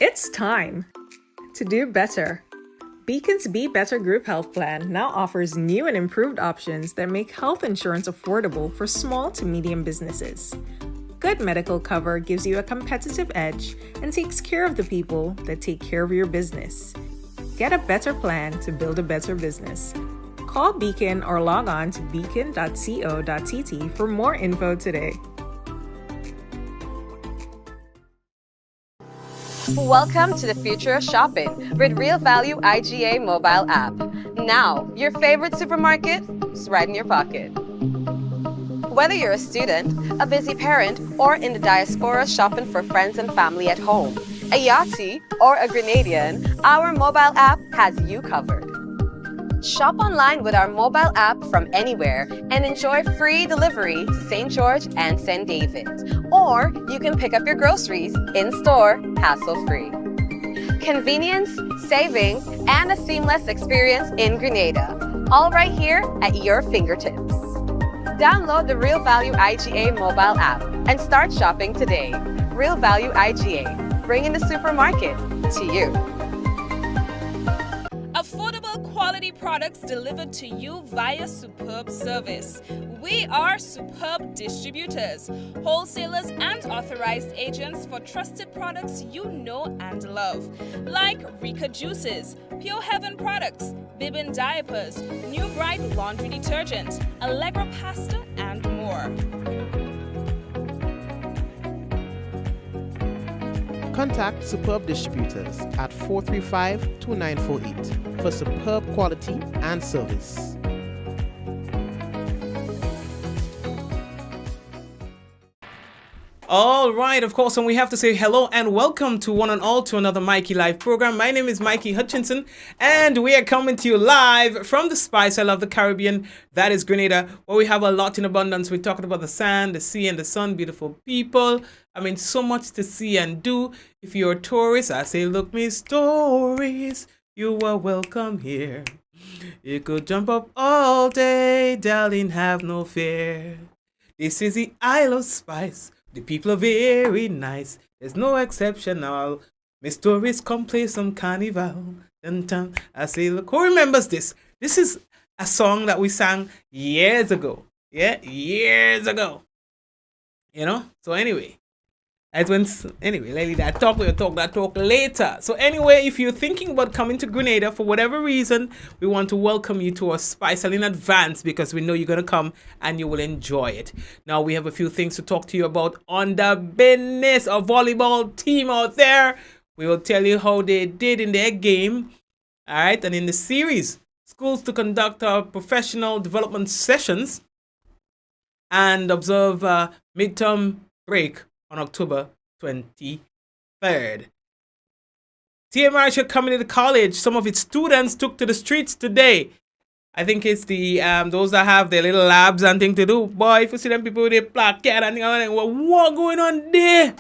It's time to do better. Beacon's Be Better Group Health Plan now offers new and improved options that make health insurance affordable for small to medium businesses. Good medical cover gives you a competitive edge and takes care of the people that take care of your business. Get a better plan to build a better business. Call Beacon or log on to beacon.co.tt for more info today. Welcome to the future of shopping with Real Value IGA mobile app. Now, your favorite supermarket is right in your pocket. Whether you're a student, a busy parent, or in the diaspora shopping for friends and family at home, a Yahtzee or a Grenadian, our mobile app has you covered. Shop online with our mobile app from anywhere and enjoy free delivery to St. George and St. David. Or you can pick up your groceries in-store, hassle-free. Convenience, savings, and a seamless experience in Grenada. All right here at your fingertips. Download the Real Value IGA mobile app and start shopping today. Real Value IGA, bringing the supermarket to you. Affordable quality products delivered to you via superb service. We are superb distributors, wholesalers and authorized agents for trusted products you know and love, like Rika Juices, Pure Heaven products, Bibbin diapers, New Bright laundry detergent, Allegra pasta and more. Contact Superb Distributors at 435-2948 for superb quality and service. All right, of course, and we have to say hello and welcome to one and all to another Mikey Live program. My name is Mikey Hutchinson, and we are coming to you live from the Spice Isle of the Caribbean, that is Grenada, where we have a lot in abundance. We're talking about the sand, the sea, and the sun, beautiful people. I mean, so much to see and do. If you're a tourist, I say, look me stories. You are welcome here. You could jump up all day, darling, have no fear. This is the Isle of Spice. The people are very nice. There's no exceptional. My stories come play some carnival. Dun, dun. I say, look, who remembers this? This is a song that we sang years ago. Yeah, years ago. You know? So anyway, that talk later. So anyway, if you're thinking about coming to Grenada for whatever reason, we want to welcome you to our Spice Isle in advance because we know you're going to come and you will enjoy it. Now, we have a few things to talk to you about on the business of volleyball team out there. We will tell you how they did in their game. All right. And in the series, schools to conduct professional development sessions and observe midterm break on October 23rd. TMR Community College, some of its students took to the streets today. I think it's the those that have their little labs and things to do. Boy, if you see them people with their placard and things, what going on there?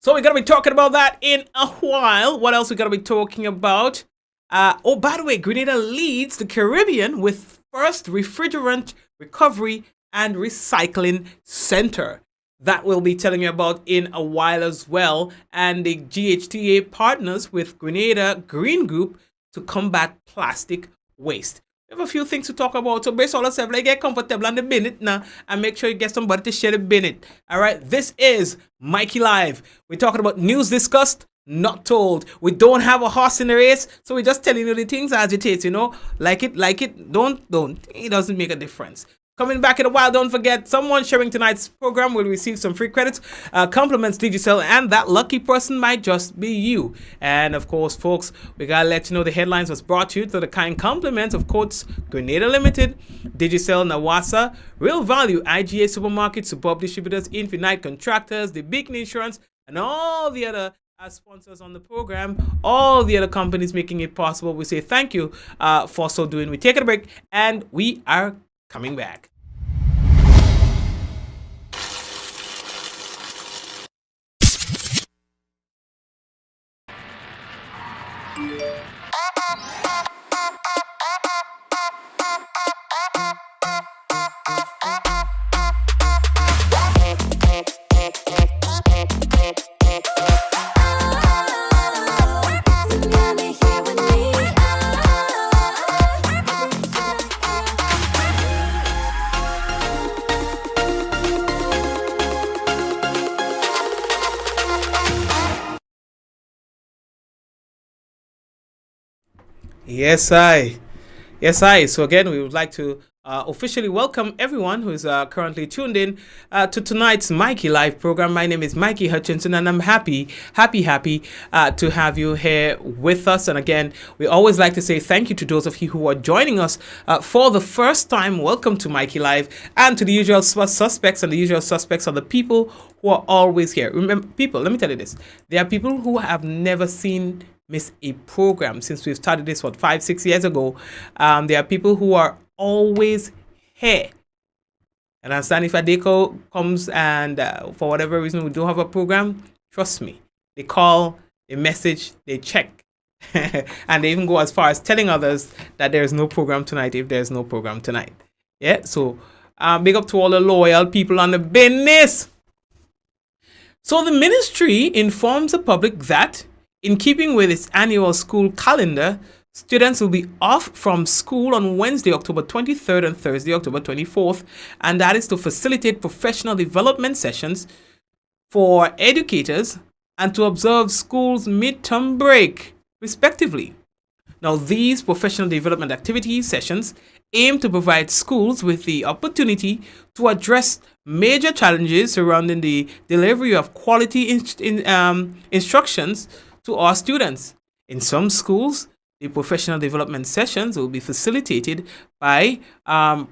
So we're going to be talking about that in a while. What else we're going to be talking about? Oh, by the way, Grenada leads the Caribbean with first refrigerant recovery and recycling center. That we'll be telling you about in a while as well. And the GHTA partners with Grenada Green Group to combat plastic waste. We have a few things to talk about. So based on yourself, like, get comfortable on the binnet now and make sure you get somebody to share the binnet. All right, this is Mikey Live. We're talking about news discussed, not told. We don't have a horse in the race, so we're just telling you the things as it is, you know. Like it, don't. It doesn't make a difference. Coming back in a while, don't forget, someone sharing tonight's program will receive some free credits, compliments Digicel, and that lucky person might just be you. And of course, folks, we gotta let you know the headlines was brought to you to the kind compliments of Coats Grenada Limited, Digicel Nawasa, Real Value, IGA Supermarket, Superb Distributors, Infinite Contractors, the Beacon Insurance, and all the other sponsors on the program, all the other companies making it possible. We say thank you for so doing. We take a break, and we are coming back. Yes, I. Yes, I. So again, we would like to officially welcome everyone who is currently tuned in to tonight's Mikey Live program. My name is Mikey Hutchinson, and I'm happy to have you here with us. And again, we always like to say thank you to those of you who are joining us for the first time. Welcome to Mikey Live, and to the usual suspects. And the usual suspects are the people who are always here. Remember, people, let me tell you this. There are people who have never miss a program since we've started this 5-6 years ago. There are people who are always here, and understand if a day comes and for whatever reason we don't have a program, trust me, they call, they message, they check, and they even go as far as telling others that there's no program tonight if there's no program tonight. Yeah, so big up to all the loyal people on the business. So the ministry informs the public that in keeping with its annual school calendar, students will be off from school on Wednesday, October 23rd and Thursday, October 24th, and that is to facilitate professional development sessions for educators and to observe school's midterm break, respectively. Now, these professional development activity sessions aim to provide schools with the opportunity to address major challenges surrounding the delivery of quality instructions to our students. In some schools, the professional development sessions will be facilitated by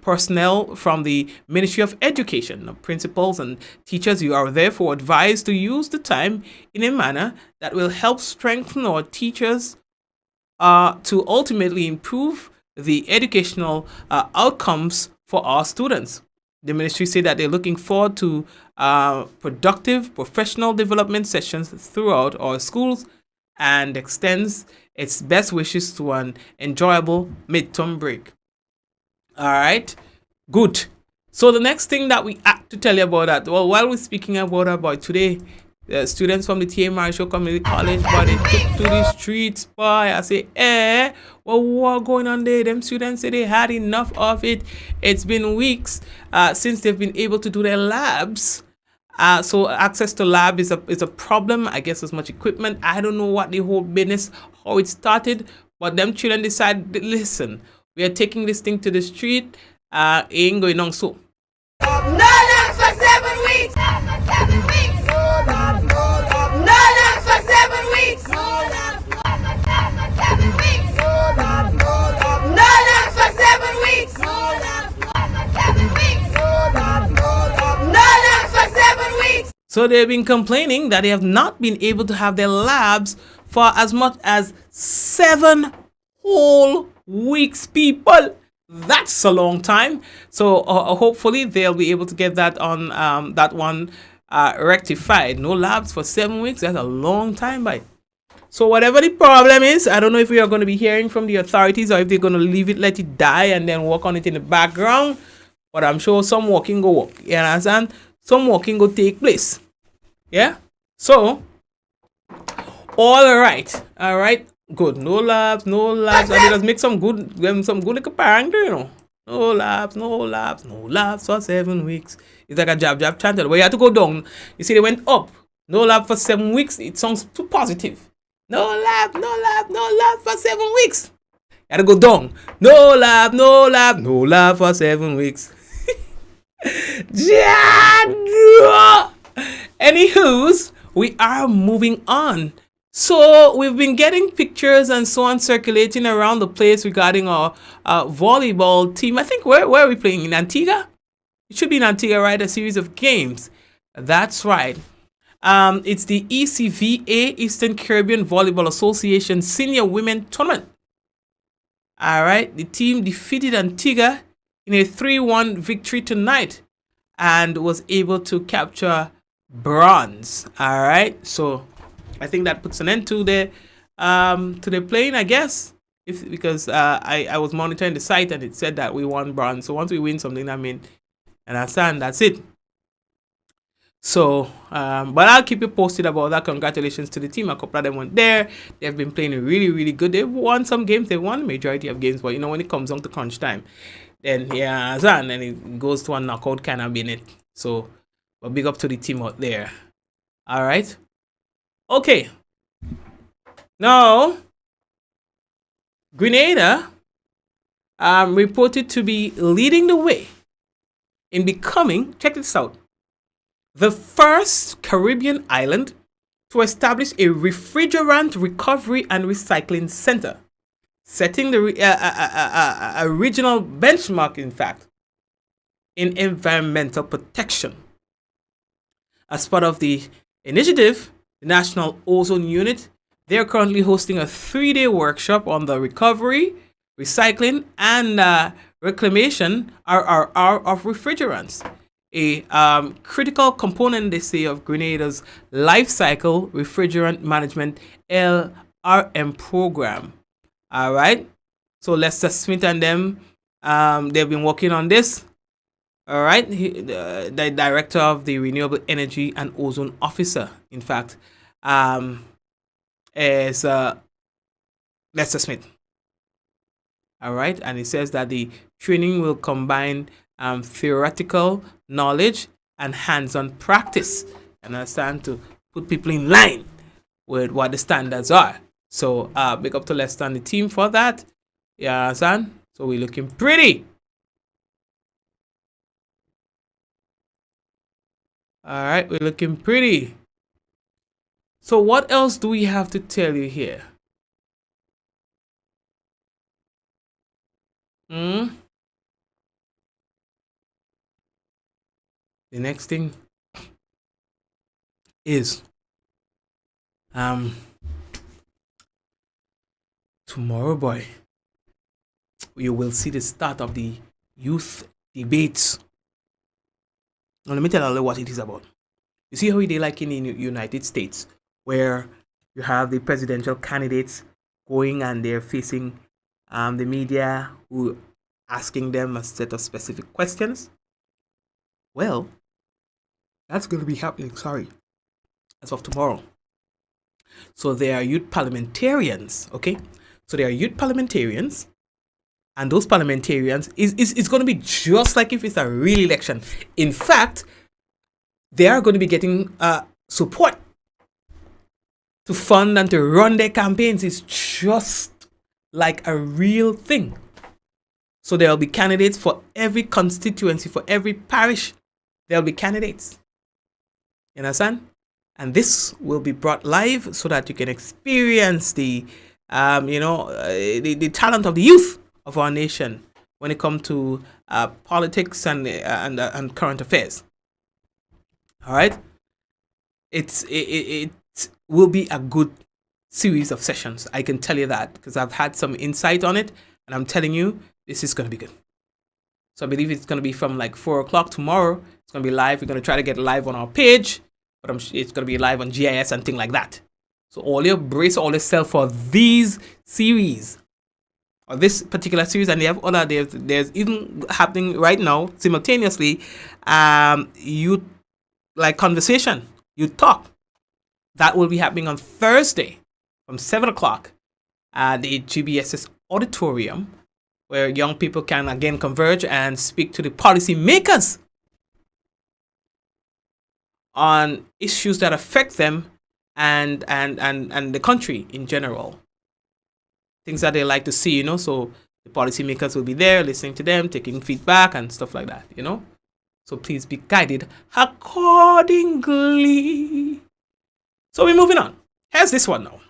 personnel from the Ministry of Education. Now, principals and teachers, you are therefore advised to use the time in a manner that will help strengthen our teachers to ultimately improve the educational outcomes for our students. The ministry said that they're looking forward to productive professional development sessions throughout our schools and extends its best wishes to an enjoyable midterm break. All right, good. So the next thing that we have to tell you about that, well, while we're speaking about today, the students from the T.A. Marshall Community College, but they took to the streets, boy. I say, well, what going on there? Them students say they had enough of it. It's been weeks since they've been able to do their labs. So access to lab is a problem. I guess as much equipment. I don't know what the whole business, how it started, but them children decided, listen, we are taking this thing to the street. Ain't going on so. No lunch for 7 weeks. No lunch for 7 weeks. No lunch for 7 weeks. No lunch for 7 weeks. No lunch for 7 weeks. So they've been complaining that they have not been able to have their labs for as much as 7 whole weeks, people. That's a long time. So hopefully they'll be able to get that on that one rectified. No labs for 7 weeks. That's a long time, by. So whatever the problem is, I don't know if we are going to be hearing from the authorities or if they're going to leave it, let it die, and then work on it in the background. But I'm sure some working go work. You understand? Some working go take place. Yeah. So all right. Good. No labs. And they just make some good little parang, you know. No labs for 7 weeks. It's like a jab chanted. Where you have to go down. You see, they went up. No lab for 7 weeks. It sounds too positive. No lab for 7 weeks. You have to go down. No lab for 7 weeks. Anywho's, we are moving on. So we've been getting pictures and so on circulating around the place regarding our volleyball team. I think where are we playing? In Antigua? It should be in Antigua, right? A series of games. That's right. It's the ECVA, Eastern Caribbean Volleyball Association Senior Women Tournament. All right. The team defeated Antigua in a 3-1 victory tonight and was able to capture bronze. All right. So I think that puts an end to the playing, I guess, because I was monitoring the site and it said that we won bronze. So once we win something, I mean, and that's it. So, but I'll keep you posted about that. Congratulations to the team. A couple of them went there. They've been playing really, really good. They've won some games. They've won the majority of games. But, you know, when it comes on to crunch time, then, yeah, and then it goes to a knockout kind of in it. So, but big up to the team out there. All right. Okay. Now, Grenada reported to be leading the way in becoming, check this out, the first Caribbean island to establish a refrigerant recovery and recycling center, setting the a regional benchmark, in fact, in environmental protection. As part of the initiative, the National Ozone Unit, they are currently hosting a 3-day workshop on the recovery, recycling, and reclamation RRR of refrigerants, a critical component, they say, of Grenada's life cycle refrigerant management LRM program. All right. So Lester Smith and them, they've been working on this. All right. The director of the Renewable Energy and Ozone Officer, in fact, is Lester Smith. All right. And it says that the training will combine theoretical knowledge and hands-on practice, and understand, to put people in line with what the standards are. So big up to Lester and the team for that. Yeah, understand? So we're looking pretty. All right, we're looking pretty. So what else do we have to tell you here? The next thing is tomorrow, boy, you will see the start of the youth debates. Now let me tell you what it is about. You see how they like in the United States, where you have the presidential candidates going and they're facing the media who asking them a set of specific questions. Well, that's going to be happening, as of tomorrow. So there are youth parliamentarians, okay? So there are youth parliamentarians, and those parliamentarians, it's going to be just like if it's a real election. In fact, they are going to be getting support to fund and to run their campaigns. It's just like a real thing. So there will be candidates for every constituency, for every parish. There'll be candidates. You understand? And this will be brought live so that you can experience the talent of the youth of our nation when it comes to politics and current affairs. All right? It will be a good series of sessions. I can tell you that because I've had some insight on it, and I'm telling you, this is going to be good. So I believe it's going to be from like 4 o'clock tomorrow. It's going to be live. We're going to try to get live on our page, but it's going to be live on GIS and things like that. So all your brace all yourself for these series, or this particular series, and they have other. There's even happening right now simultaneously. You like conversation, you talk. That will be happening on Thursday from 7 o'clock at the GBSS auditorium, where young people can again converge and speak to the policy makers on issues that affect them and the country in general. Things that they like to see, so the policy makers will be there listening to them, taking feedback and stuff like that, So please be guided accordingly. So we're moving on. Here's this one now.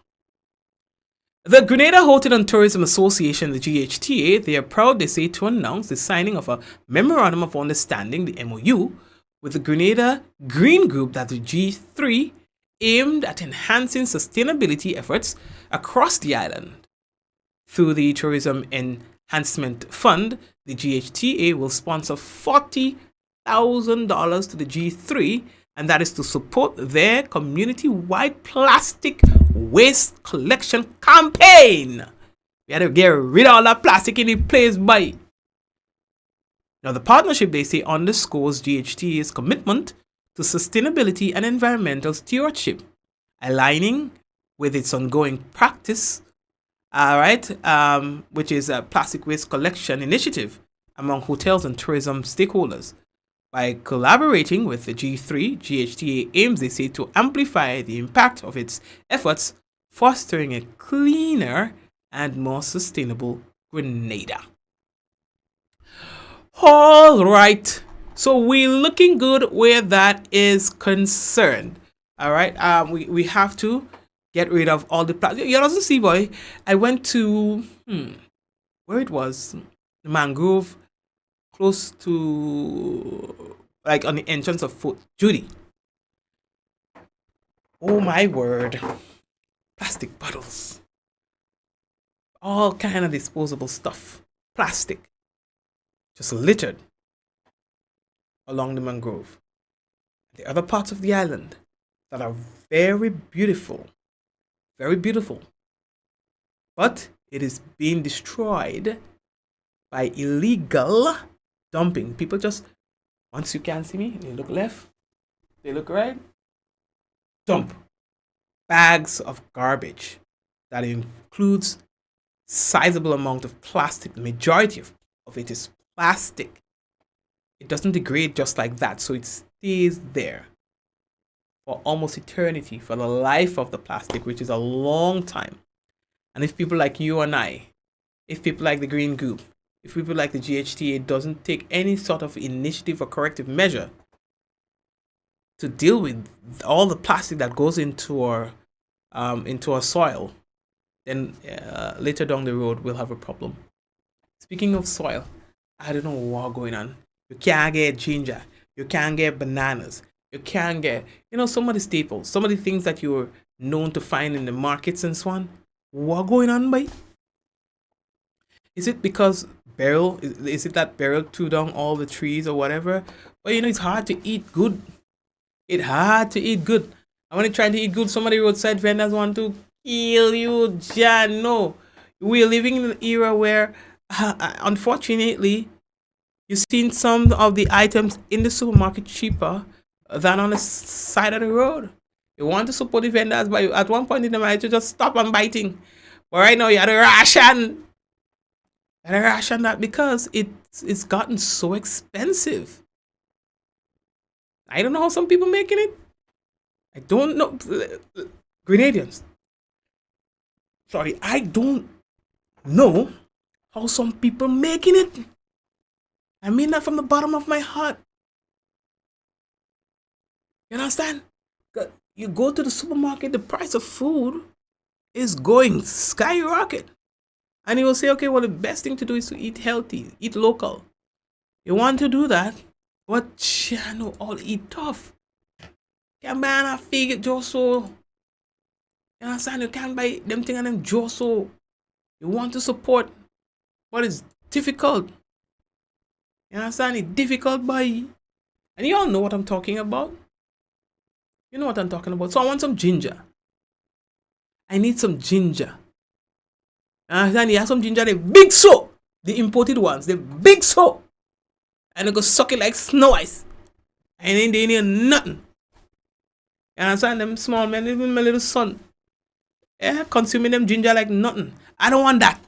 The Grenada Hotel and Tourism Association, the GHTA, they are proud, they say, to announce the signing of a Memorandum of Understanding, the MOU, with the Grenada Green Group, that the G3, aimed at enhancing sustainability efforts across the island. Through the Tourism Enhancement Fund, the GHTA will sponsor $40,000 to the G3, and that is to support their community-wide plastic waste collection campaign. We had to get rid of all that plastic in the place, boy. Now, the partnership, they say, underscores GHTA's commitment to sustainability and environmental stewardship, aligning with its ongoing practice, which is a plastic waste collection initiative among hotels and tourism stakeholders. By collaborating with the G3, GHTA aims, they say, to amplify the impact of its efforts, fostering a cleaner and more sustainable Grenada. All right. So we're looking good where that is concerned. All right. We have to get rid of all the plastic. You doesn't see, boy. I went to where it was, the mangrove, close to like on the entrance of Fort Judy. Oh my word! Plastic bottles, all kind of disposable stuff, plastic, just littered along the mangrove. The other parts of the island that are very beautiful, but it is being destroyed by illegal dumping. People just, once you can't see me, they look left, they look right, dump bags of garbage that includes sizable amount of plastic. The majority of it is plastic. It doesn't degrade just like that, so it stays there for almost eternity, for the life of the plastic, which is a long time. And if people like you and I, if people like the Green Group, if people like the GHTA doesn't take any sort of initiative or corrective measure to deal with all the plastic that goes into our soil, then later down the road we'll have a problem. Speaking of soil, I don't know what's going on. You can't get ginger. You can't get bananas. You can't get, some of the staples, some of the things that you're known to find in the markets and so on. What's going on, boy? Is it because Beryl, is it that Beryl threw down all the trees or whatever? But it's hard to eat good. It's hard to eat good. And when you're trying to eat good, some of the roadside vendors want to kill you, Jan. No. We're living in an era where, unfortunately, you've seen some of the items in the supermarket cheaper than on the side of the road. You want to support the vendors, but at one point in the night, you just stop and biting. But right now, you had a ration. You had a ration that because it's gotten so expensive. I don't know how some people making it. I don't know. Grenadians. Sorry, I don't know how some people making it. I mean that from the bottom of my heart. You understand? You go to the supermarket, the price of food is going skyrocket. And you will say, okay, well, the best thing to do is to eat healthy, eat local. You want to do that, but all eat tough. You can't buy a fig Joso. You understand? You can't buy them thing and them Joso. You want to support, but it's difficult. You understand? It's difficult, boy. And you all know what I'm talking about. You know what I'm talking about. So I want some ginger. I need some ginger. And then you have some ginger, the big so. The imported ones, the big so. And they go suck it like snow ice. And then they need nothing. You understand? Them small men, even my little son. Yeah, consuming them ginger like nothing. I don't want that.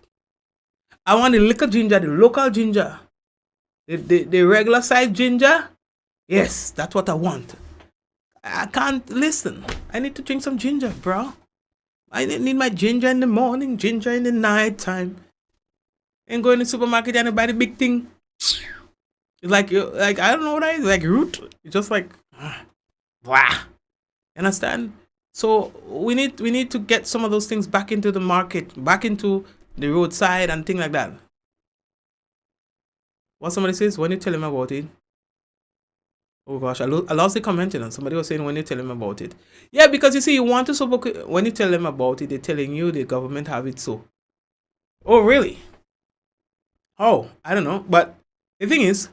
I want the liquor ginger, the local ginger. The regular size ginger. Yes, that's what I want. I can't listen. I need to drink some ginger, bro. I need my ginger in the morning, ginger in the night time. And go in the supermarket and buy the big thing. It's like I don't know what that is, like root. It's just like blah. Understand? So we need to get some of those things back into the market, back into the roadside and things like that. What somebody says when you tell him about it. Oh gosh, I lost the comment, somebody was saying when you tell them about it. Yeah, because you see, you want to support, when you tell them about it, they're telling you the government have it so. Oh, really? Oh, I don't know. But the thing is,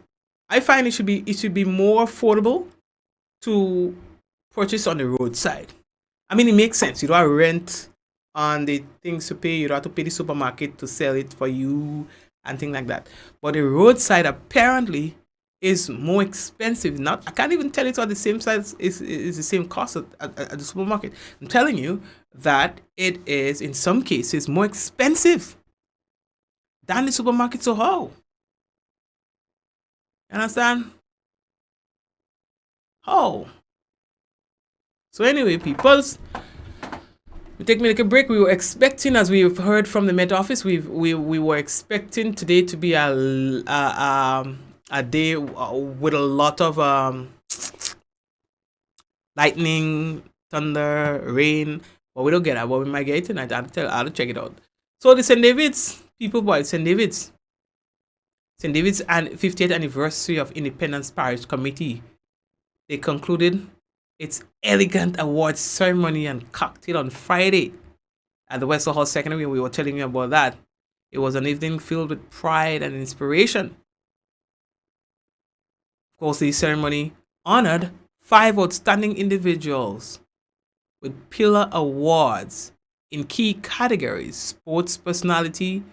I find it should be more affordable to purchase on the roadside. I mean, it makes sense. You don't have rent on the things to pay. You don't have to pay the supermarket to sell it for you and things like that. But the roadside apparently is more expensive. Not, I can't even tell it's on the same size. Is the same cost at the supermarket. I'm telling you that it is in some cases more expensive than the supermarket. So how? You understand? How? So anyway, peoples, We take me like a break. We were expecting, as we've heard from the Met Office, we were expecting today to be a day with a lot of lightning, thunder, rain, but we don't get that. But we might get it tonight. I'll check it out. So the St. David's people, boy, St. David's and 50th anniversary of Independence Parish Committee, they concluded its elegant awards ceremony and cocktail on Friday at the Western Hall Secondary. We were telling you about that. It was an evening filled with pride and inspiration. Of course, the ceremony honored 5 outstanding individuals with pillar awards in key categories: sports personality,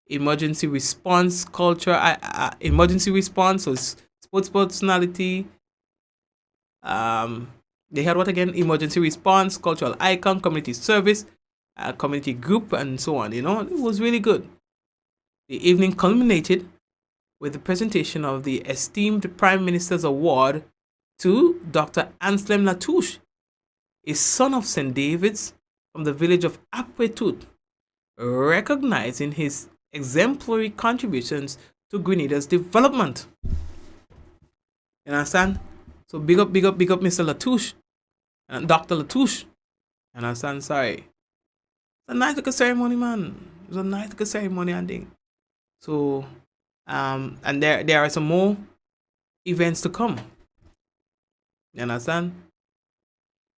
emergency response culture, emergency response, or sports personality. They had what again? Emergency response, cultural icon, community service, community group, and so on. It was really good. The evening culminated with the presentation of the esteemed Prime Minister's Award to Dr. Anselm Latouche, a son of St. David's from the village of Apwetut, recognizing his exemplary contributions to Grenada's development. You understand? So big up Mr. Latouche and Dr. Latouche. You understand? Sorry. It's a nice little ceremony, man. It's a nice little ceremony, I think. So, and there are some more events to come. You understand?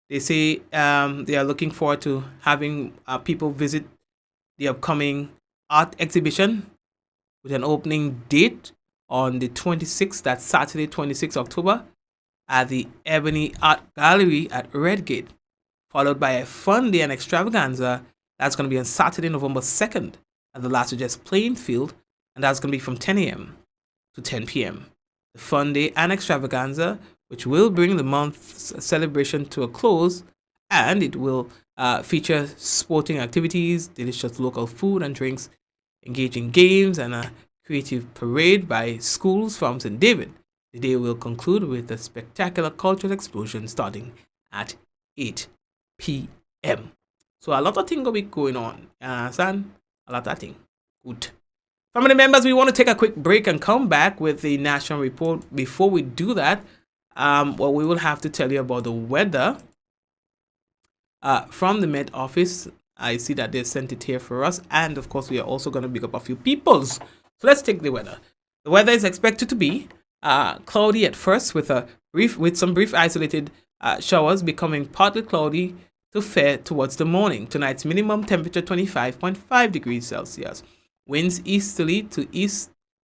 They say they are looking forward to having people visit the upcoming art exhibition with an opening date on the 26th, that's Saturday, 26th October, at the Ebony Art Gallery at Redgate, followed by a fun day and extravaganza that's going to be on Saturday, November 2nd at the Las Vegas Playing Field, and that's going to be from 10 a.m. to 10 p.m. The fun day and extravaganza, which will bring the month's celebration to a close, and it will feature sporting activities, delicious local food and drinks, engaging games, and a creative parade by schools from St. David. The day will conclude with a spectacular cultural explosion starting at 8 p.m. So a lot of things will be going on. Understand? A lot of things. Good. Family members, we want to take a quick break and come back with the national report. Before we do that, we will have to tell you about the weather from the Met Office. I see that they sent it here for us, and of course we are also going to pick up a few peoples. So let's take the weather. The weather is expected to be cloudy at first, with some brief isolated showers, becoming partly cloudy to fair towards the morning. Tonight's minimum temperature 25.5 degrees Celsius. Winds easterly to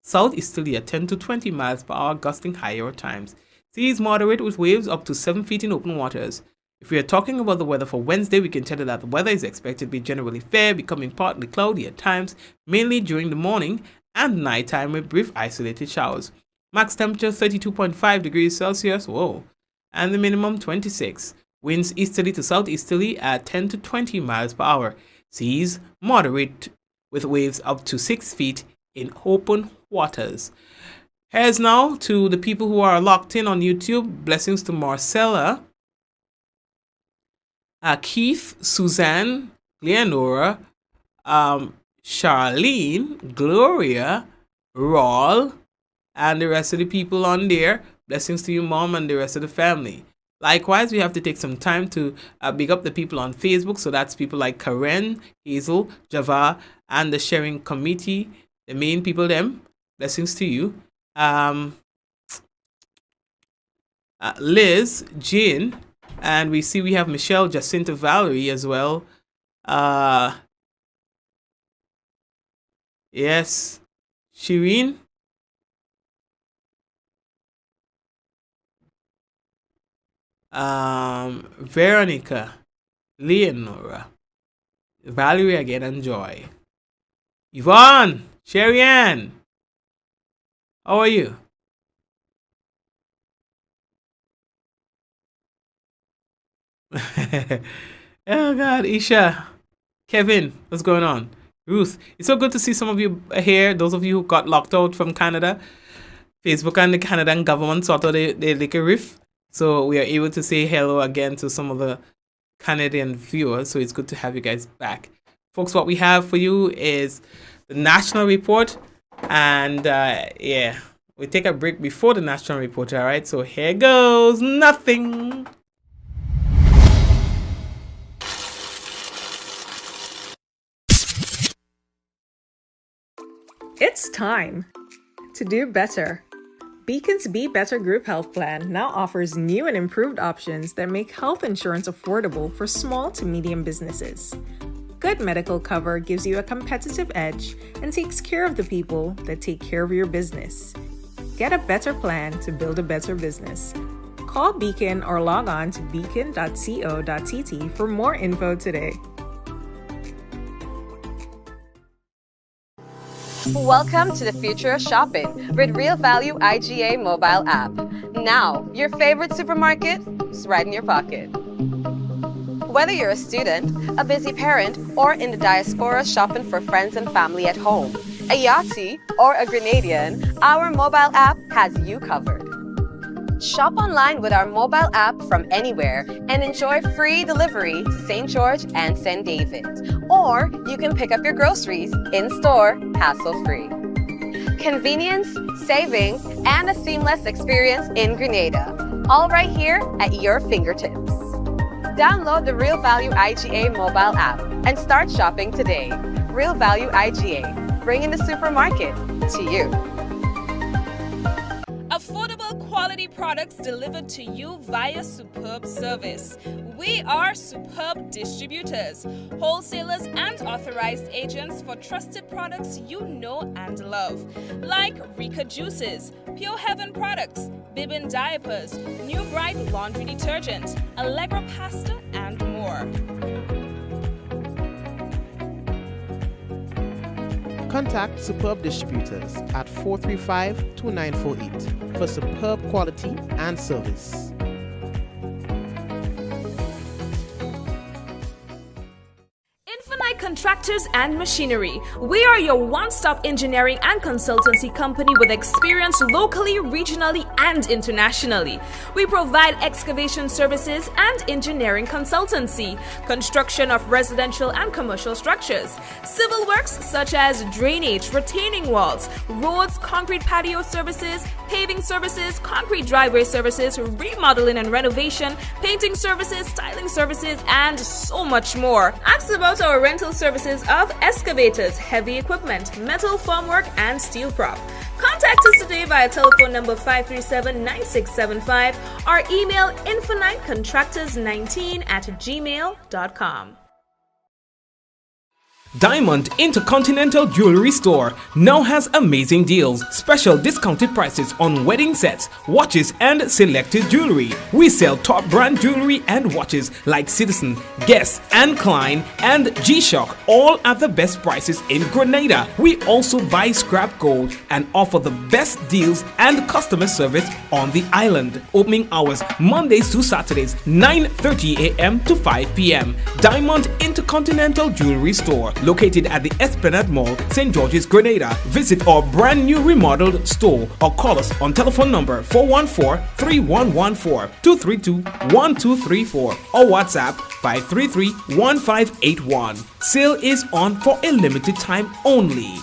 southeasterly at 10 to 20 miles per hour, gusting higher at times. Seas moderate with waves up to 7 feet in open waters. If we are talking about the weather for Wednesday, we can tell you that the weather is expected to be generally fair, becoming partly cloudy at times, mainly during the morning and nighttime with brief isolated showers. Max temperature 32.5 degrees Celsius, whoa, and the minimum 26. Winds easterly to southeasterly at 10 to 20 miles per hour. Seas moderate with waves up to 6 feet in open waters. Here's now to the people who are locked in on YouTube. Blessings to Marcella, Keith, Suzanne, Leonora, Charlene, Gloria, Raul, and the rest of the people on there. Blessings to you, Mom, and the rest of the family. Likewise, we have to take some time to big up the people on Facebook. So that's people like Karen, Hazel, Java, and the sharing committee, the main people them. Blessings to you. Liz, Jane, and we see we have Michelle, Jacinta, Valerie as well. Yes, Shireen. Veronica, Leonora, Valerie again, and Joy. Yvonne, Sherry Ann, how are you? Oh God, Isha, Kevin, what's going on? Ruth, it's so good to see some of you here. Those of you who got locked out from Canada, Facebook and the Canadian government sort of they like a riff. So we are able to say hello again to some of the Canadian viewers, so it's good to have you guys back. Folks, what we have for you is the national report, and we take a break before the national report, all right? So here goes nothing. It's time to do better. Beacon's Be Better Group Health Plan now offers new and improved options that make health insurance affordable for small to medium businesses. Good medical cover gives you a competitive edge and takes care of the people that take care of your business. Get a better plan to build a better business. Call Beacon or log on to beacon.co.tt for more info today. Welcome to the future of shopping with Real Value IGA mobile app. Now, your favorite supermarket is right in your pocket. Whether you're a student, a busy parent, or in the diaspora shopping for friends and family at home, a Yachty or a Grenadian, our mobile app has you covered. Shop online with our mobile app from anywhere and enjoy free delivery to St. George and St. David. Or you can pick up your groceries in-store, hassle-free. Convenience, savings, and a seamless experience in Grenada. All right here at your fingertips. Download the Real Value IGA mobile app and start shopping today. Real Value IGA, bringing the supermarket to you. Affordable quality products delivered to you via superb service. We are superb distributors, wholesalers and authorized agents for trusted products you know and love, like Rika Juices, Pure Heaven products, Bibbin diapers, New Bright laundry detergent, Allegra pasta, and more. Contact Superb Distributors at 435-2948 for superb quality and service. Infinite Contractors and Machinery. We are your one-stop engineering and consultancy company with experience locally, regionally, and internationally. We provide excavation services and engineering consultancy, construction of residential and commercial structures, civil works such as drainage, retaining walls, roads, concrete patio services, paving services, concrete driveway services, remodeling and renovation, painting services, styling services, and so much more. Ask about our rental services of excavators, heavy equipment, metal formwork, and steel prop. Contact us today via telephone number 537-9675 or email infinitecontractors19@gmail.com. Diamond Intercontinental Jewelry Store now has amazing deals, special discounted prices on wedding sets, watches, and selected jewelry. We sell top brand jewelry and watches like Citizen, Guess, and Klein, and G-Shock, all at the best prices in Grenada. We also buy scrap gold and offer the best deals and customer service on the island. Opening hours Mondays to Saturdays, 9:30 a.m. to 5 p.m. Diamond Intercontinental Jewelry Store, located at the Esplanade Mall, St. George's, Grenada. Visit our brand new remodeled store or call us on telephone number 414-3114, 232-1234 or WhatsApp 533-1581. Sale is on for a limited time only.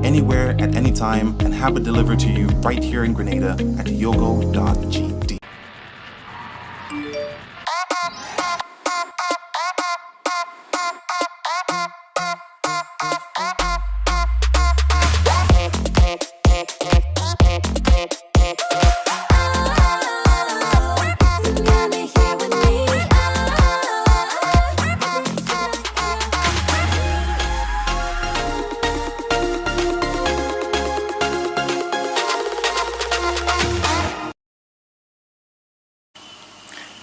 Anywhere at any time and have it delivered to you right here in Grenada at yogo.g.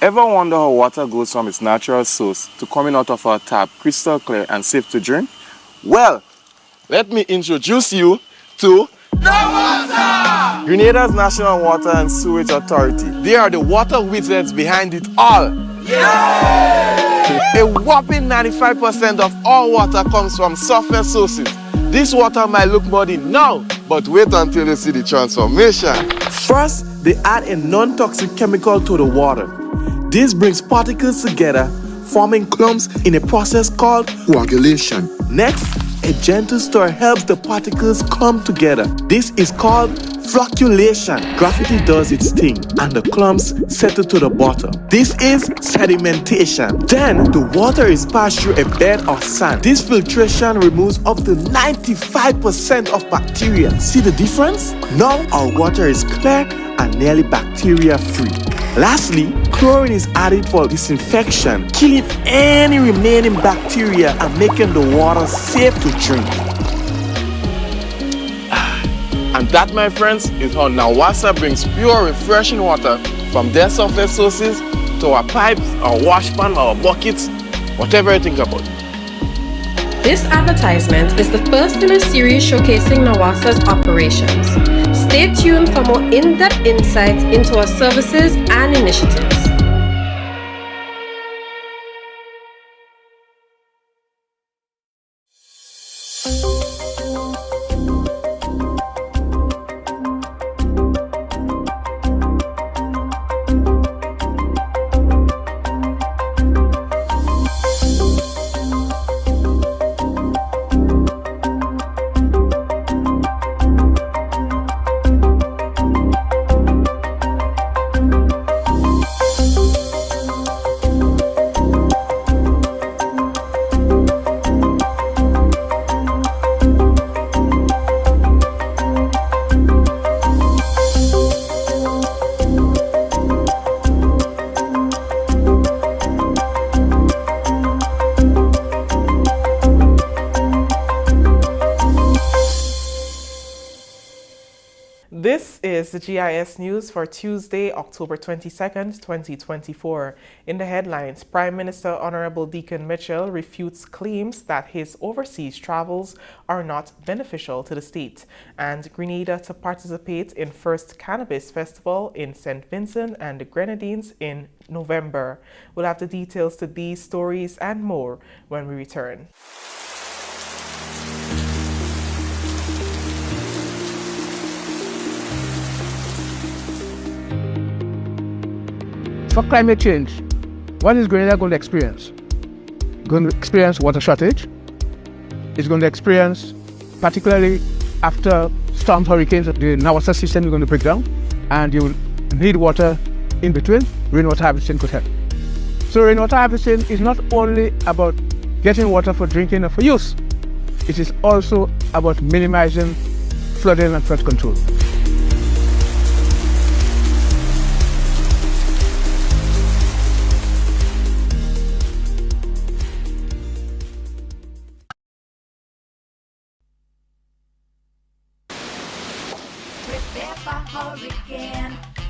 Ever wonder how water goes from its natural source to coming out of our tap crystal clear and safe to drink? Well, let me introduce you to Grenada's National Water and Sewage Authority. They are the water wizards behind it all. A whopping 95% of all water comes from surface sources. This water might look muddy now, but wait until you see the transformation. First, they add a non-toxic chemical to the water. This brings particles together, forming clumps in a process called coagulation. Next, a gentle stir helps the particles come together. This is called flocculation. Gravity does its thing and the clumps settle to the bottom. This is sedimentation. Then the water is passed through a bed of sand. This filtration removes up to 95% of bacteria. See the difference? Now our water is clear and nearly bacteria free. Lastly, chlorine is added for disinfection, killing any remaining bacteria and making the water safe to drink. And that, my friends, is how Nawasa brings pure, refreshing water from their surface sources to our pipes, our wash pan, our buckets, whatever you think about. This advertisement is the first in a series showcasing Nawasa's operations. Stay tuned for more in-depth insights into our services and initiatives. This is the GIS News for Tuesday, October 22nd, 2024. In the headlines, Prime Minister Honorable Deacon Mitchell refutes claims that his overseas travels are not beneficial to the state, and Grenada to participate in first Cannabis Festival in St. Vincent and the Grenadines in November. We'll have the details to these stories and more when we return. For climate change, what is Grenada going to experience? Going to experience water shortage. It's going to experience, particularly after storms, hurricanes, the Nawasa system is going to break down, and you will need water in between. Rainwater harvesting could help. So rainwater harvesting is not only about getting water for drinking or for use. It is also about minimizing flooding and flood control.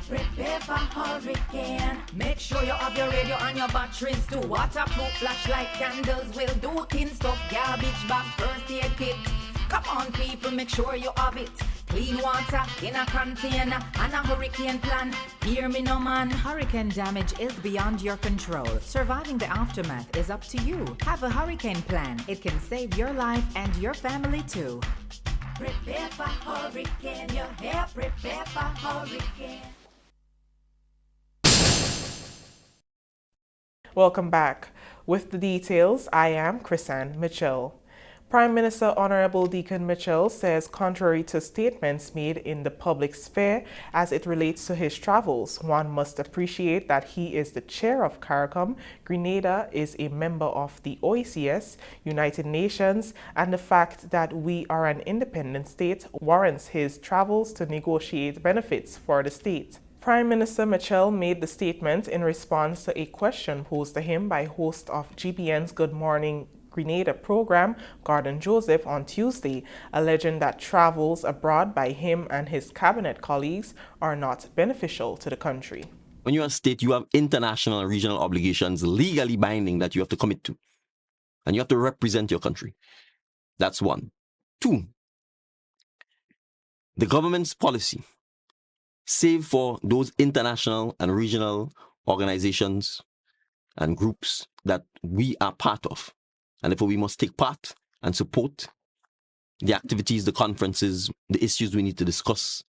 Prepare for hurricane. Make sure you have your radio and your batteries too. Waterproof flashlight candles will do. Tin stuff, garbage bag, first aid kit. Come on people, make sure you have it. Clean water in a container and a hurricane plan. Hear me no man. Hurricane damage is beyond your control. Surviving the aftermath is up to you. Have a hurricane plan. It can save your life and your family too. Prepare for hurricane. Your hair, prepare for hurricane. Welcome back. With the details, I am Chrisanne Mitchell. Prime Minister Honorable Deacon Mitchell says contrary to statements made in the public sphere as it relates to his travels, one must appreciate that he is the chair of CARICOM, Grenada is a member of the OECS, United Nations, and the fact that we are an independent state warrants his travels to negotiate benefits for the state. Prime Minister Mitchell made the statement in response to a question posed to him by host of GBN's Good Morning Grenada program, Gordon Joseph, on Tuesday, alleging that travels abroad by him and his cabinet colleagues are not beneficial to the country. When you're a state, you have international and regional obligations legally binding that you have to commit to. And you have to represent your country. That's one. Two, the government's policy, save for those international and regional organizations and groups that we are part of. And therefore we must take part and support the activities, the conferences, the issues we need to discuss,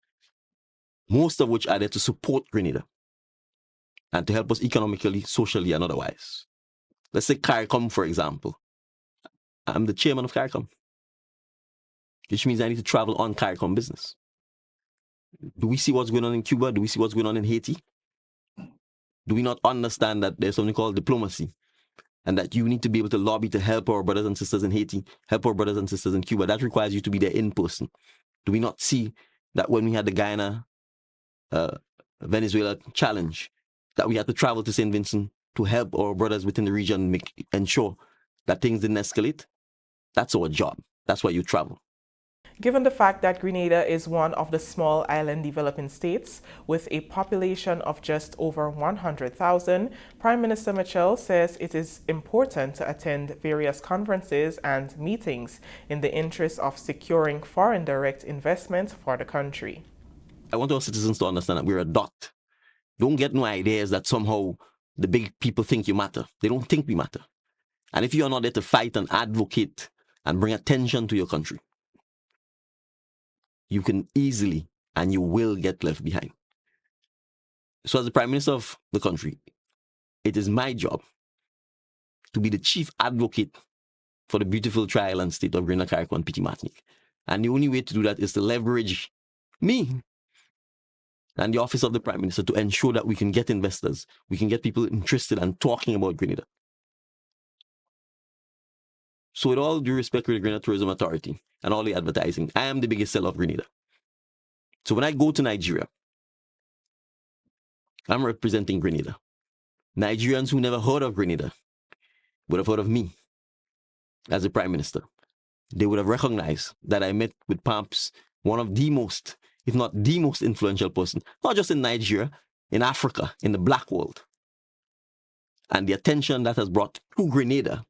most of which are there to support Grenada and to help us economically, socially, and otherwise. Let's say CARICOM, for example. I'm the chairman of CARICOM, which means I need to travel on CARICOM business. Do we see what's going on in Cuba? Do we see what's going on in Haiti? Do we not understand that there's something called diplomacy and that you need to be able to lobby to help our brothers and sisters in Haiti, help our brothers and sisters in Cuba? That requires you to be there in person. Do we not see that when we had the Guyana, Venezuela challenge, that we had to travel to St. Vincent to help our brothers within the region ensure that things didn't escalate? That's our job. That's why you travel. Given the fact that Grenada is one of the small island developing states with a population of just over 100,000, Prime Minister Mitchell says it is important to attend various conferences and meetings in the interest of securing foreign direct investment for the country. I want our citizens to understand that we're a dot. Don't get no ideas that somehow the big people think you matter. They don't think we matter. And if you are not there to fight and advocate and bring attention to your country, you can easily and you will get left behind. So as the Prime Minister of the country, it is my job to be the chief advocate for the beautiful tri-island state of Grenada, Carriacou, and Petit Martinique. And the only way to do that is to leverage me and the office of the Prime Minister to ensure that we can get investors, we can get people interested and talking about Grenada. So with all due respect to the Grenada Tourism Authority and all the advertising, I am the biggest seller of Grenada. So when I go to Nigeria, I'm representing Grenada. Nigerians who never heard of Grenada would have heard of me as the Prime Minister. They would have recognized that I met with perhaps one of the most, if not the most influential person, not just in Nigeria, in Africa, in the black world. And the attention that has brought to Grenada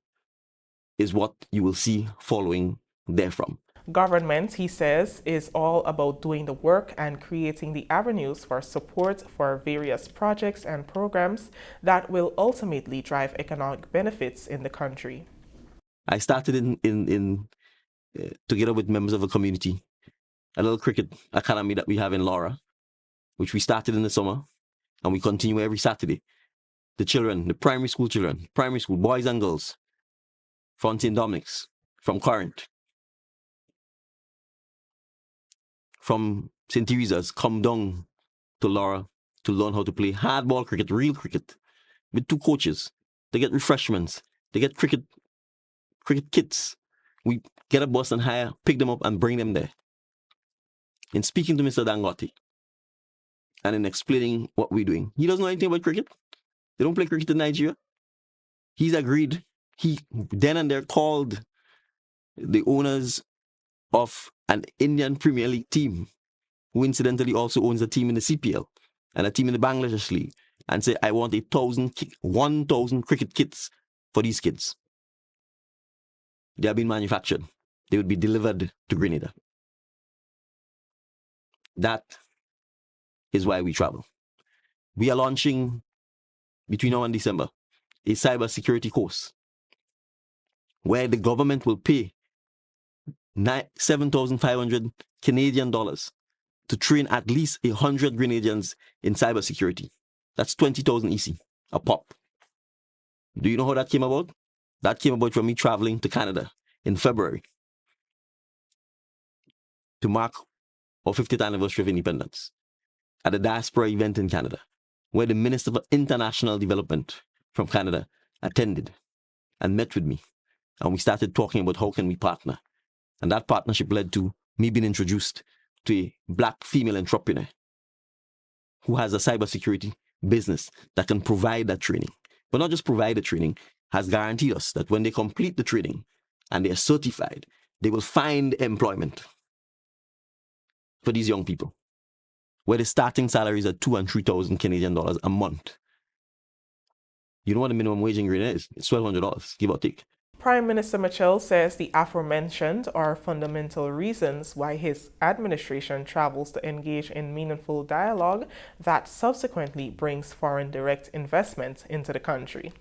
is what you will see following therefrom. Government, he says, is all about doing the work and creating the avenues for support for various projects and programs that will ultimately drive economic benefits in the country. I started together with members of the community, a little cricket academy that we have in Laura, which we started in the summer, and we continue every Saturday. The children, the primary school children, primary school, boys and girls, from St. Dominic's, from Corinth, from St. Teresa's, come down to Laura to learn how to play hardball cricket, real cricket, with 2 coaches. They get refreshments. They get cricket kits. We get a bus and hire, pick them up and bring them there. In speaking to Mr. Dangote and in explaining what we're doing, he doesn't know anything about cricket. They don't play cricket in Nigeria. He's agreed. He then and there called the owners of an Indian Premier League team, who incidentally also owns a team in the CPL and a team in the Bangladesh League, and said, I want 1,000 cricket kits for these kids. They are being manufactured. They would be delivered to Grenada. That is why we travel. We are launching, between now and December, a cyber security course where the government will pay 7,500 Canadian dollars to train at least 100 Grenadians in cybersecurity. That's 20,000 EC a pop. Do you know how that came about? That came about from me traveling to Canada in February to mark our 50th anniversary of independence at a diaspora event in Canada, where the Minister for International Development from Canada attended and met with me. And we started talking about how can we partner. And that partnership led to me being introduced to a black female entrepreneur who has a cybersecurity business that can provide that training. But not just provide the training, has guaranteed us that when they complete the training and they are certified, they will find employment for these young people. where the starting salaries are 2,000 and 3,000 Canadian dollars a month. You know what the minimum wage in Grenada is? It's $1,200, give or take. Prime Minister Mitchell says the aforementioned are fundamental reasons why his administration travels to engage in meaningful dialogue that subsequently brings foreign direct investment into the country.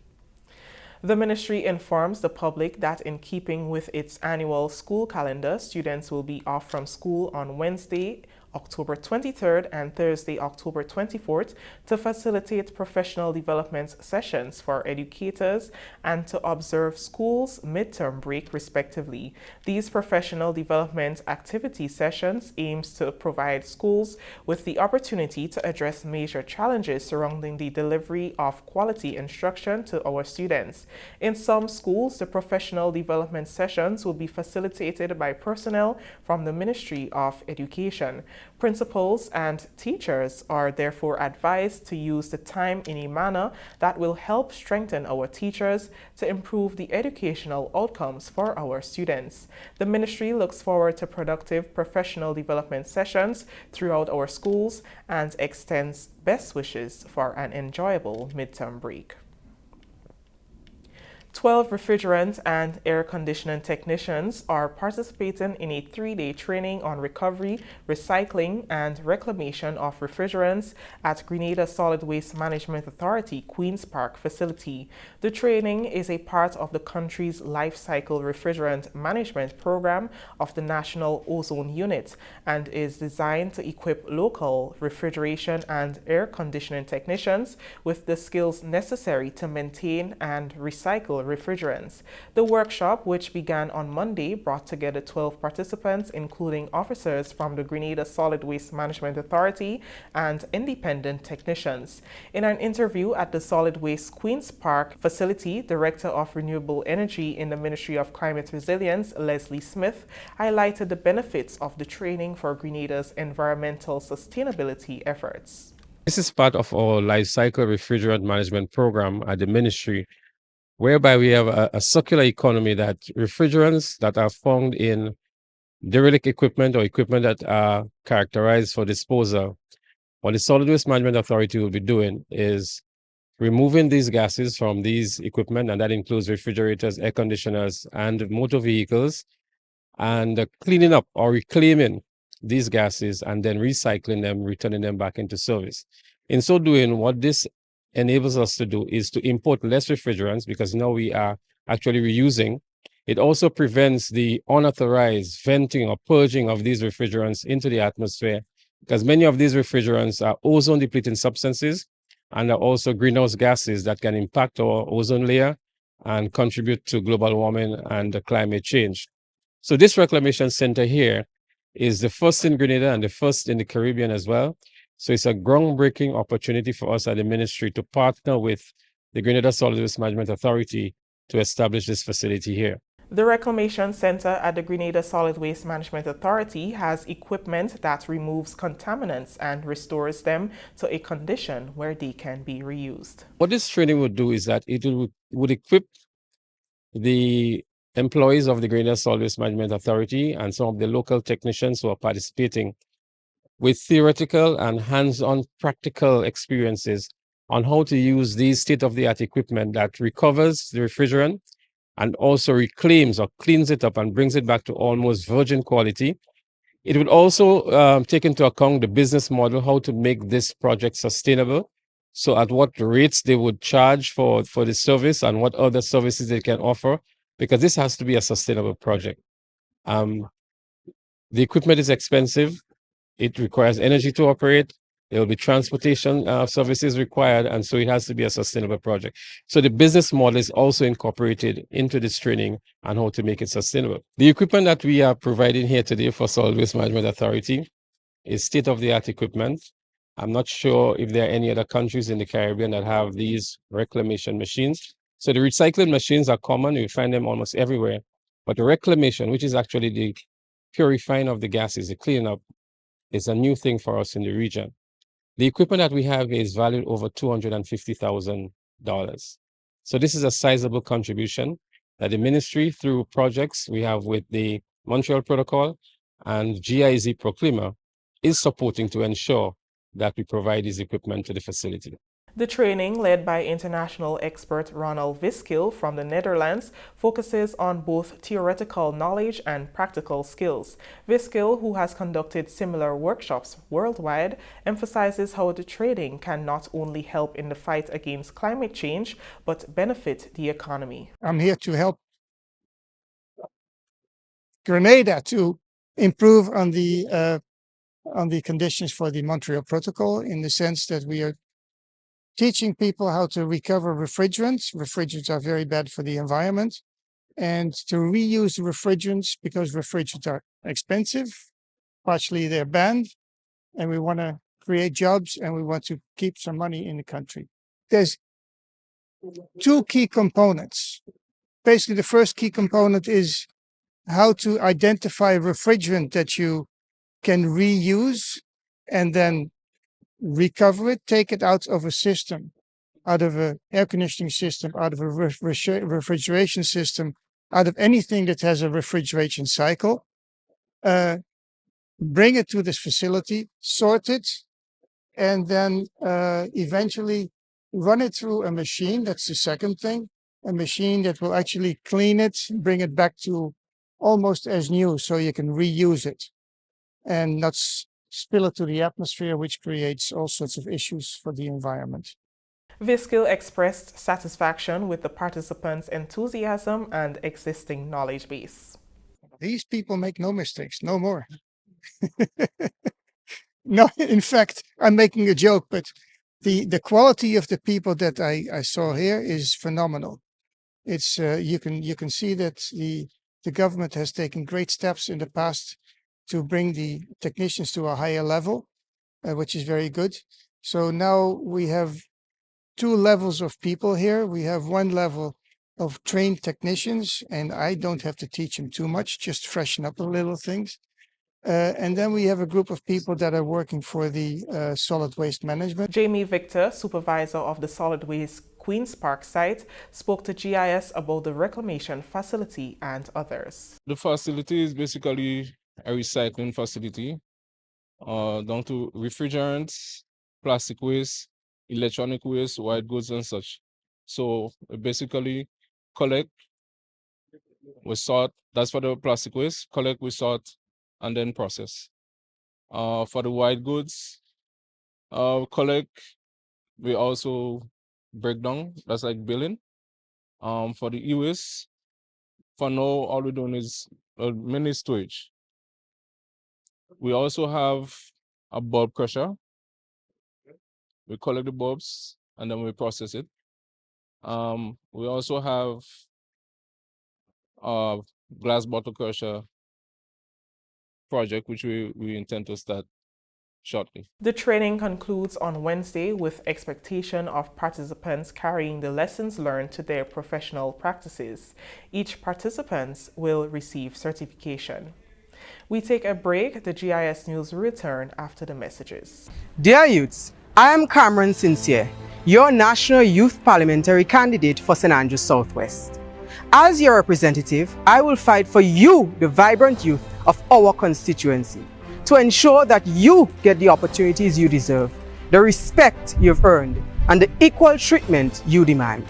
The ministry informs the public that in keeping with its annual school calendar, students will be off from school on Wednesday, October 23rd and Thursday, October 24th to facilitate professional development sessions for educators and to observe schools' midterm break respectively. These professional development activity sessions aims to provide schools with the opportunity to address major challenges surrounding the delivery of quality instruction to our students. In some schools, the professional development sessions will be facilitated by personnel from the Ministry of Education. Principals and teachers are therefore advised to use the time in a manner that will help strengthen our teachers to improve the educational outcomes for our students. The ministry looks forward to productive professional development sessions throughout our schools and extends best wishes for an enjoyable midterm break. 12 refrigerant and air conditioning technicians are participating in a 3-day training on recovery, recycling, and reclamation of refrigerants at Grenada Solid Waste Management Authority Queen's Park facility. The training is a part of the country's life cycle refrigerant management program of the National Ozone Unit and is designed to equip local refrigeration and air conditioning technicians with the skills necessary to maintain and recycle refrigerants. The workshop, which began on Monday, brought together 12 participants, including officers from the Grenada Solid Waste Management Authority and independent technicians. In an interview at the Solid Waste Queen's Park facility, Director of Renewable Energy in the Ministry of Climate Resilience, Leslie Smith, highlighted the benefits of the training for Grenada's environmental sustainability efforts. This is part of our life cycle refrigerant management program at the ministry, whereby we have a circular economy that refrigerants that are found in derelict equipment or equipment that are characterized for disposal. What the Solid Waste Management Authority will be doing is removing these gases from these equipment, and that includes refrigerators, air conditioners, and motor vehicles, and cleaning up or reclaiming these gases and then recycling them, returning them back into service. In so doing, what this enables us to do is to import less refrigerants because now we are actually reusing. It also prevents the unauthorized venting or purging of these refrigerants into the atmosphere because many of these refrigerants are ozone depleting substances and are also greenhouse gases that can impact our ozone layer and contribute to global warming and climate change. So this reclamation center here is the first in Grenada and the first in the Caribbean as well. So it's a groundbreaking opportunity for us at the ministry to partner with the Grenada Solid Waste Management Authority to establish this facility here. The Reclamation Center at the Grenada Solid Waste Management Authority has equipment that removes contaminants and restores them to a condition where they can be reused. What this training would do is that it would equip the employees of the Grenada Solid Waste Management Authority and some of the local technicians who are participating with theoretical and hands-on practical experiences on how to use these state-of-the-art equipment that recovers the refrigerant and also reclaims or cleans it up and brings it back to almost virgin quality. It would also take into account the business model, how to make this project sustainable. So at what rates they would charge for the service and what other services they can offer, because this has to be a sustainable project. The equipment is expensive. It requires energy to operate. There will be transportation services required, and so it has to be a sustainable project. So the business model is also incorporated into this training and how to make it sustainable. The equipment that we are providing here today for Solid Waste Management Authority is state-of-the-art equipment. I'm not sure if there are any other countries in the Caribbean that have these reclamation machines. So the recycling machines are common. You find them almost everywhere. But the reclamation, which is actually the purifying of the gases, the cleaning up, is a new thing for us in the region. The equipment that we have is valued over $250,000. So this is a sizable contribution that the ministry, through projects we have with the Montreal Protocol and GIZ Proclima, is supporting to ensure that we provide this equipment to the facility. The training, led by international expert Ronald Viskil from the Netherlands, focuses on both theoretical knowledge and practical skills. Viskil, who has conducted similar workshops worldwide, emphasizes how the training can not only help in the fight against climate change, but benefit the economy. I'm here to help Grenada to improve on the conditions for the Montreal Protocol, in the sense that we are teaching people how to recover refrigerants. Refrigerants are very bad for the environment, and to reuse refrigerants, because refrigerants are expensive. Partially they're banned, and we want to create jobs, and we want to keep some money in the country. There's two key components. Basically, the first key component is how to identify refrigerant that you can reuse and then recover it, take it out of a system, out of an air conditioning system, out of a refrigeration system, out of anything that has a refrigeration cycle, bring it to this facility, sort it, and then eventually run it through a machine. That's the second thing, a machine that will actually clean it, bring it back to almost as new, so you can reuse it and not spill it to the atmosphere, which creates all sorts of issues for the environment. Viskil expressed satisfaction with the participants' enthusiasm and existing knowledge base. These people make no mistakes, no more. No, in fact, I'm making a joke, but the quality of the people that I saw here is phenomenal. It's you can see that the government has taken great steps in the past to bring the technicians to a higher level, which is very good. So now we have two levels of people here. We have one level of trained technicians, and I don't have to teach them too much, just freshen up a little things. And then we have a group of people that are working for the solid waste management. Jamie Victor, supervisor of the solid waste Queen's Park site, spoke to GIS about the reclamation facility and others. The facility is basically a recycling facility down to refrigerants, plastic waste, electronic waste, white goods and such. So we basically collect, we sort, that's for the plastic waste, collect, we sort, and then process. For the white goods, collect, we also break down, that's like billing. For the e-waste, for now, all we're doing is mini storage. We also have a bulb crusher. We collect the bulbs and then we process it. We also have a glass bottle crusher project, which we intend to start shortly. The training concludes on Wednesday with expectation of participants carrying the lessons learned to their professional practices. Each participant will receive certification. We take a break. The GIS News will return after the messages. Dear youths, I am Cameron Sincere, your National Youth Parliamentary candidate for St. Andrews Southwest. As your representative, I will fight for you, the vibrant youth of our constituency, to ensure that you get the opportunities you deserve, the respect you've earned, and the equal treatment you demand.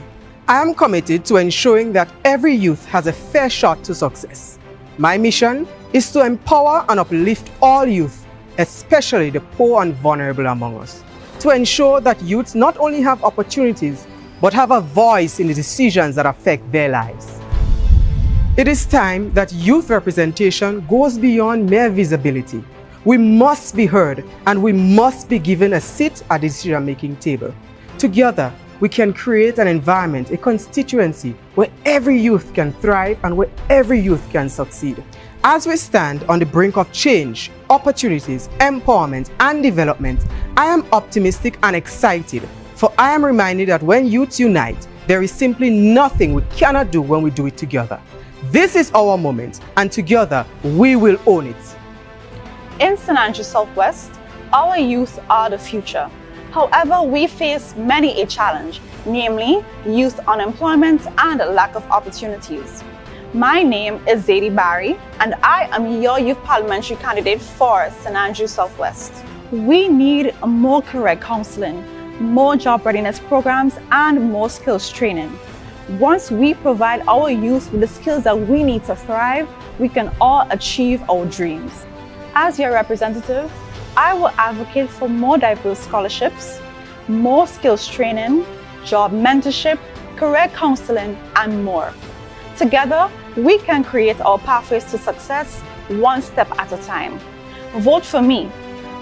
I am committed to ensuring that every youth has a fair shot to success. My mission is to empower and uplift all youth, especially the poor and vulnerable among us, to ensure that youths not only have opportunities, but have a voice in the decisions that affect their lives. It is time that youth representation goes beyond mere visibility. We must be heard and we must be given a seat at the decision-making table. Together, we can create an environment, a constituency where every youth can thrive and where every youth can succeed. As we stand on the brink of change, opportunities, empowerment, and development, I am optimistic and excited, for I am reminded that when youths unite, there is simply nothing we cannot do when we do it together. This is our moment, and together we will own it. In St. Andrews Southwest, our youth are the future. However, we face many a challenge, namely youth unemployment and lack of opportunities. My name is Zadie Barry, and I am your youth parliamentary candidate for St. Andrews Southwest. We need more career counseling, more job readiness programs, and more skills training. Once we provide our youth with the skills that we need to thrive, we can all achieve our dreams. As your representative, I will advocate for more diverse scholarships, more skills training, job mentorship, career counseling, and more. Together, we can create our pathways to success one step at a time. Vote for me,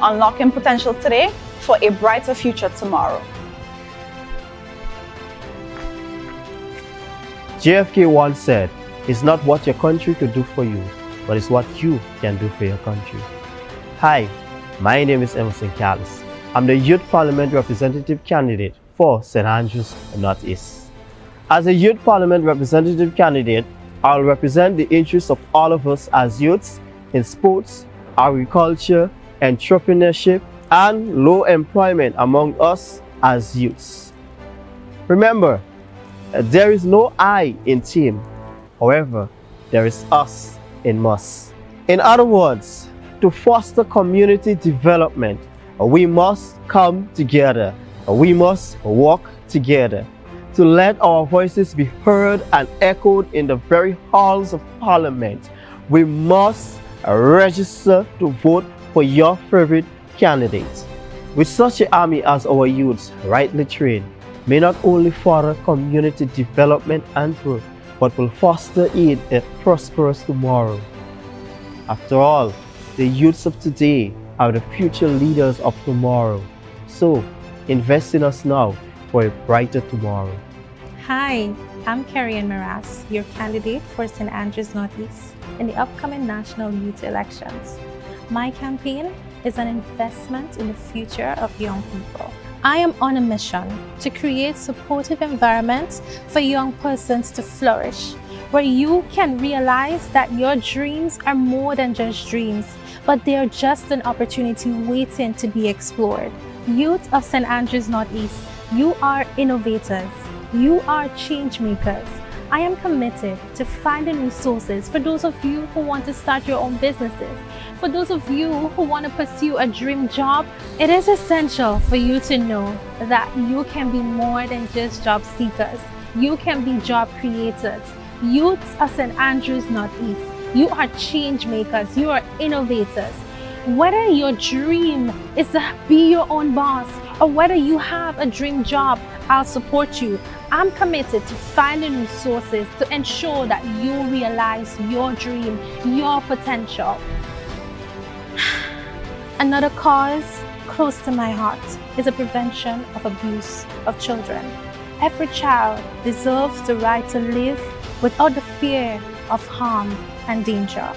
unlocking potential today for a brighter future tomorrow. JFK once said, "It's not what your country could do for you, but it's what you can do for your country." Hi, my name is Emerson Callis. I'm the Youth Parliament Representative Candidate for St. Andrews Northeast. As a Youth Parliament Representative Candidate, I'll represent the interests of all of us as youths in sports, agriculture, entrepreneurship, and low employment among us as youths. Remember, there is no I in team. However, there is us in must. In other words, to foster community development, we must come together. We must work together to let our voices be heard and echoed in the very halls of Parliament. We must register to vote for your favorite candidate. With such an army as our youths, rightly trained, may not only further community development and growth, but will foster in a prosperous tomorrow. After all, the youths of today are the future leaders of tomorrow. So, invest in us now for a brighter tomorrow. Hi, I'm Carrie-Ann Maras, your candidate for St. Andrews Northeast in the upcoming national youth elections. My campaign is an investment in the future of young people. I am on a mission to create supportive environments for young persons to flourish, where you can realize that your dreams are more than just dreams, but they are just an opportunity waiting to be explored. Youth of St. Andrews Northeast, you are innovators. You are change makers. I am committed to finding resources for those of you who want to start your own businesses. For those of you who want to pursue a dream job, it is essential for you to know that you can be more than just job seekers. You can be job creators. Youths of St. Andrews Northeast, you are change makers. You are innovators. Whether your dream is to be your own boss or whether you have a dream job, I'll support you. I'm committed to finding resources to ensure that you realize your dream, your potential. Another cause close to my heart is the prevention of abuse of children. Every child deserves the right to live without the fear of harm and danger.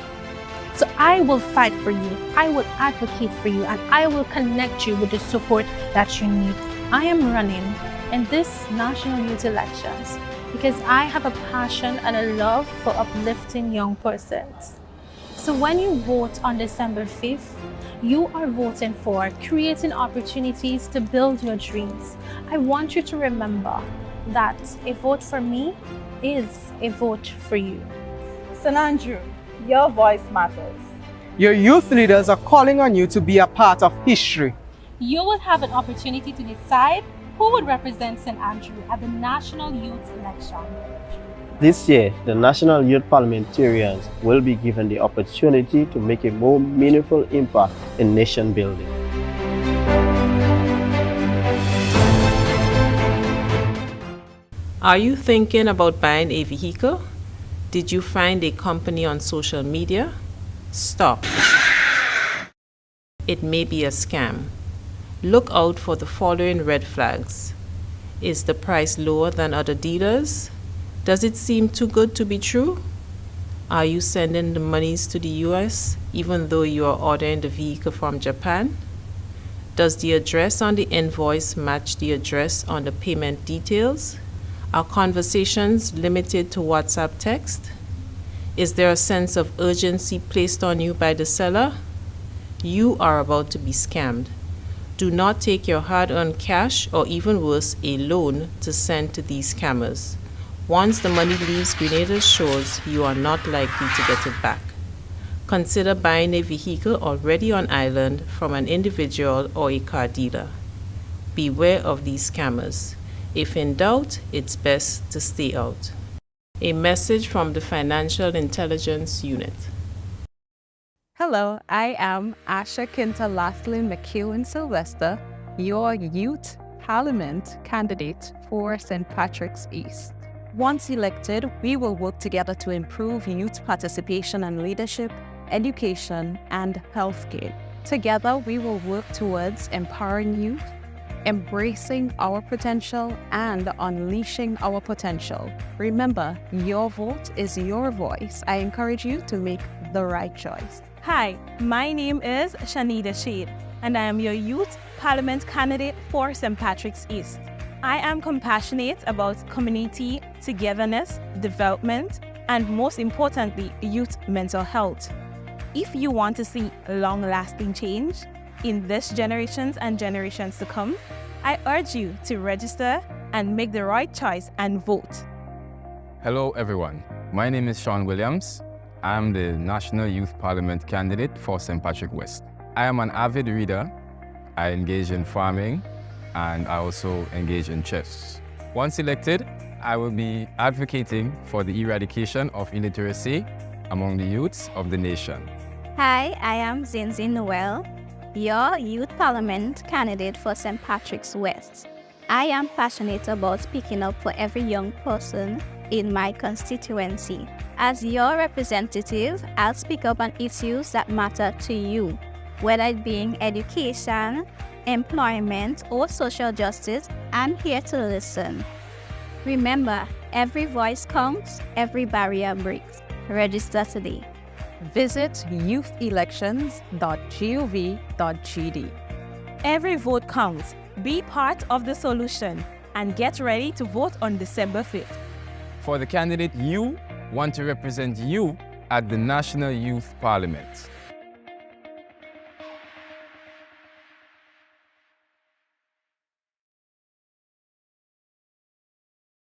So I will fight for you, I will advocate for you, and I will connect you with the support that you need. I am running in this national youth elections because I have a passion and a love for uplifting young persons. So when you vote on December 5th, you are voting for creating opportunities to build your dreams. I want you to remember that a vote for me is a vote for you. St. Andrew, your voice matters. Your youth leaders are calling on you to be a part of history. You will have an opportunity to decide who would represent St. Andrew at the National Youth Election. This year, the National Youth Parliamentarians will be given the opportunity to make a more meaningful impact in nation building. Are you thinking about buying a vehicle? Did you find a company on social media? Stop. It may be a scam. Look out for the following red flags. Is the price lower than other dealers? Does it seem too good to be true? Are you sending the monies to the US even though you are ordering the vehicle from Japan? Does the address on the invoice match the address on the payment details? Are conversations limited to WhatsApp text? Is there a sense of urgency placed on you by the seller? You are about to be scammed. Do not take your hard-earned cash or even worse, a loan to send to these scammers. Once the money leaves Grenada's shores, you are not likely to get it back. Consider buying a vehicle already on island from an individual or a car dealer. Beware of these scammers. If in doubt, it's best to stay out. A message from the Financial Intelligence Unit. Hello, I am Asha Kinta Laughlin McEwen Sylvester, your Youth Parliament candidate for St. Patrick's East. Once elected, we will work together to improve youth participation and leadership, education, and healthcare. Together, we will work towards empowering youth, embracing our potential, and unleashing our potential. Remember, your vote is your voice. I encourage you to make the right choice. Hi, my name is Shanida Shade, and I am your Youth Parliament candidate for St. Patrick's East. I am compassionate about community togetherness, development, and most importantly, youth mental health. If you want to see long-lasting change in this generation and generations to come, I urge you to register and make the right choice and vote. Hello everyone, my name is Sean Williams. I am the National Youth Parliament candidate for St. Patrick West. I am an avid reader. I engage in farming and I also engage in chess. Once elected, I will be advocating for the eradication of illiteracy among the youths of the nation. Hi, I am Zinzi Noel, your Youth Parliament candidate for St. Patrick's West. I am passionate about speaking up for every young person in my constituency. As your representative, I'll speak up on issues that matter to you, whether it being education, employment, or social justice. I'm here to listen. Remember, every voice counts, every barrier breaks. Register today. Visit youthelections.gov.gd. Every vote counts. Be part of the solution and get ready to vote on December 5th. For the candidate you want to represent you at the National Youth Parliament.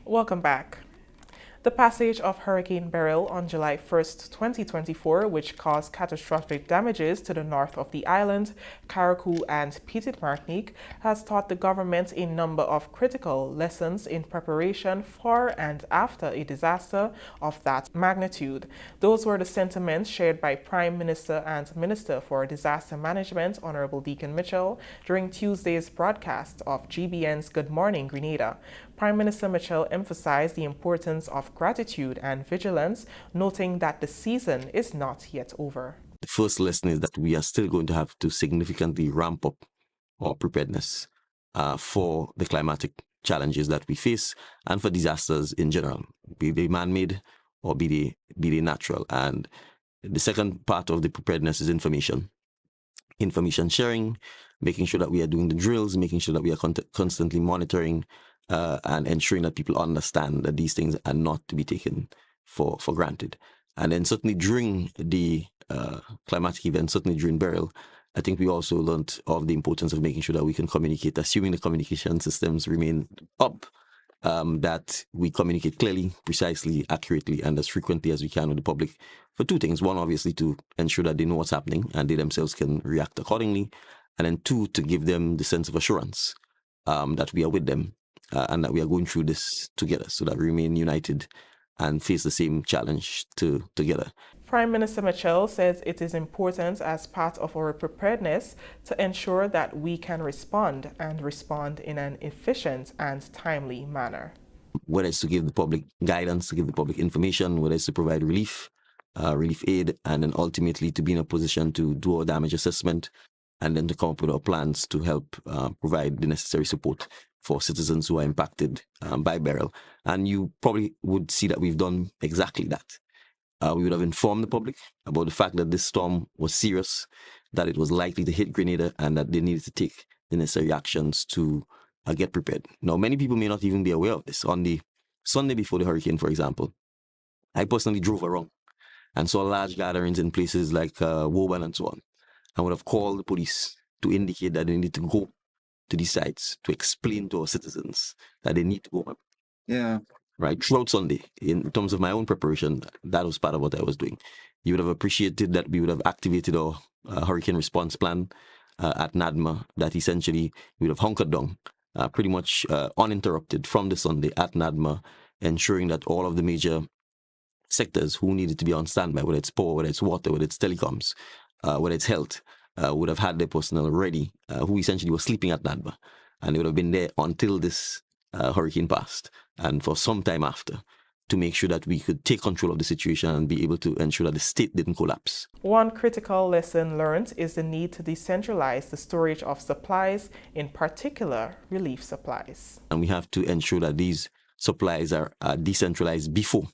Welcome back. The passage of Hurricane Beryl on July 1st, 2024, which caused catastrophic damages to the north of the island, Carriacou and Petite Martinique, has taught the government a number of critical lessons in preparation for and after a disaster of that magnitude. Those were the sentiments shared by Prime Minister and Minister for Disaster Management, Honorable Deacon Mitchell, during Tuesday's broadcast of GBN's Good Morning Grenada. Prime Minister Mitchell emphasized the importance of gratitude and vigilance, noting that the season is not yet over. The first lesson is that we are still going to have to significantly ramp up our preparedness for the climatic challenges that we face and for disasters in general, be they man-made or be they natural. And the second part of the preparedness is information sharing, making sure that we are doing the drills, making sure that we are constantly monitoring and ensuring that people understand that these things are not to be taken for granted. And then certainly during the climatic event, certainly during Beryl, I think we also learned of the importance of making sure that we can communicate, assuming the communication systems remain up, that we communicate clearly, precisely, accurately, and as frequently as we can with the public for two things. One, obviously, to ensure that they know what's happening and they themselves can react accordingly. And then two, to give them the sense of assurance that we are with them and that we are going through this together so that we remain united and face the same challenge together. Prime Minister Mitchell says it is important as part of our preparedness to ensure that we can respond in an efficient and timely manner. Whether it's to give the public guidance, to give the public information, whether it's to provide relief aid, and then ultimately to be in a position to do our damage assessment and then to come up with our plans to help provide the necessary support for citizens who are impacted by Beryl. And you probably would see that we've done exactly that. We would have informed the public about the fact that this storm was serious, that it was likely to hit Grenada, and that they needed to take the necessary actions to get prepared. Now, many people may not even be aware of this. On the Sunday before the hurricane, for example, I personally drove around and saw large gatherings in places like Woburn and so on, and would have called the police to indicate that they need to go to these sites to explain to our citizens that they need to go. Yeah. right? Throughout Sunday, in terms of my own preparation, that was part of what I was doing. You would have appreciated that we would have activated our hurricane response plan at NADMA, that essentially we would have hunkered down pretty much uninterrupted from the Sunday at NADMA, ensuring that all of the major sectors who needed to be on standby, whether it's power, whether it's water, whether it's telecoms, whether it's health, would have had their personnel ready, who essentially were sleeping at NADMA. And they would have been there until this hurricane passed and for some time after, to make sure that we could take control of the situation and be able to ensure that the state didn't collapse. One critical lesson learned is the need to decentralize the storage of supplies, in particular relief supplies. And we have to ensure that these supplies are decentralized before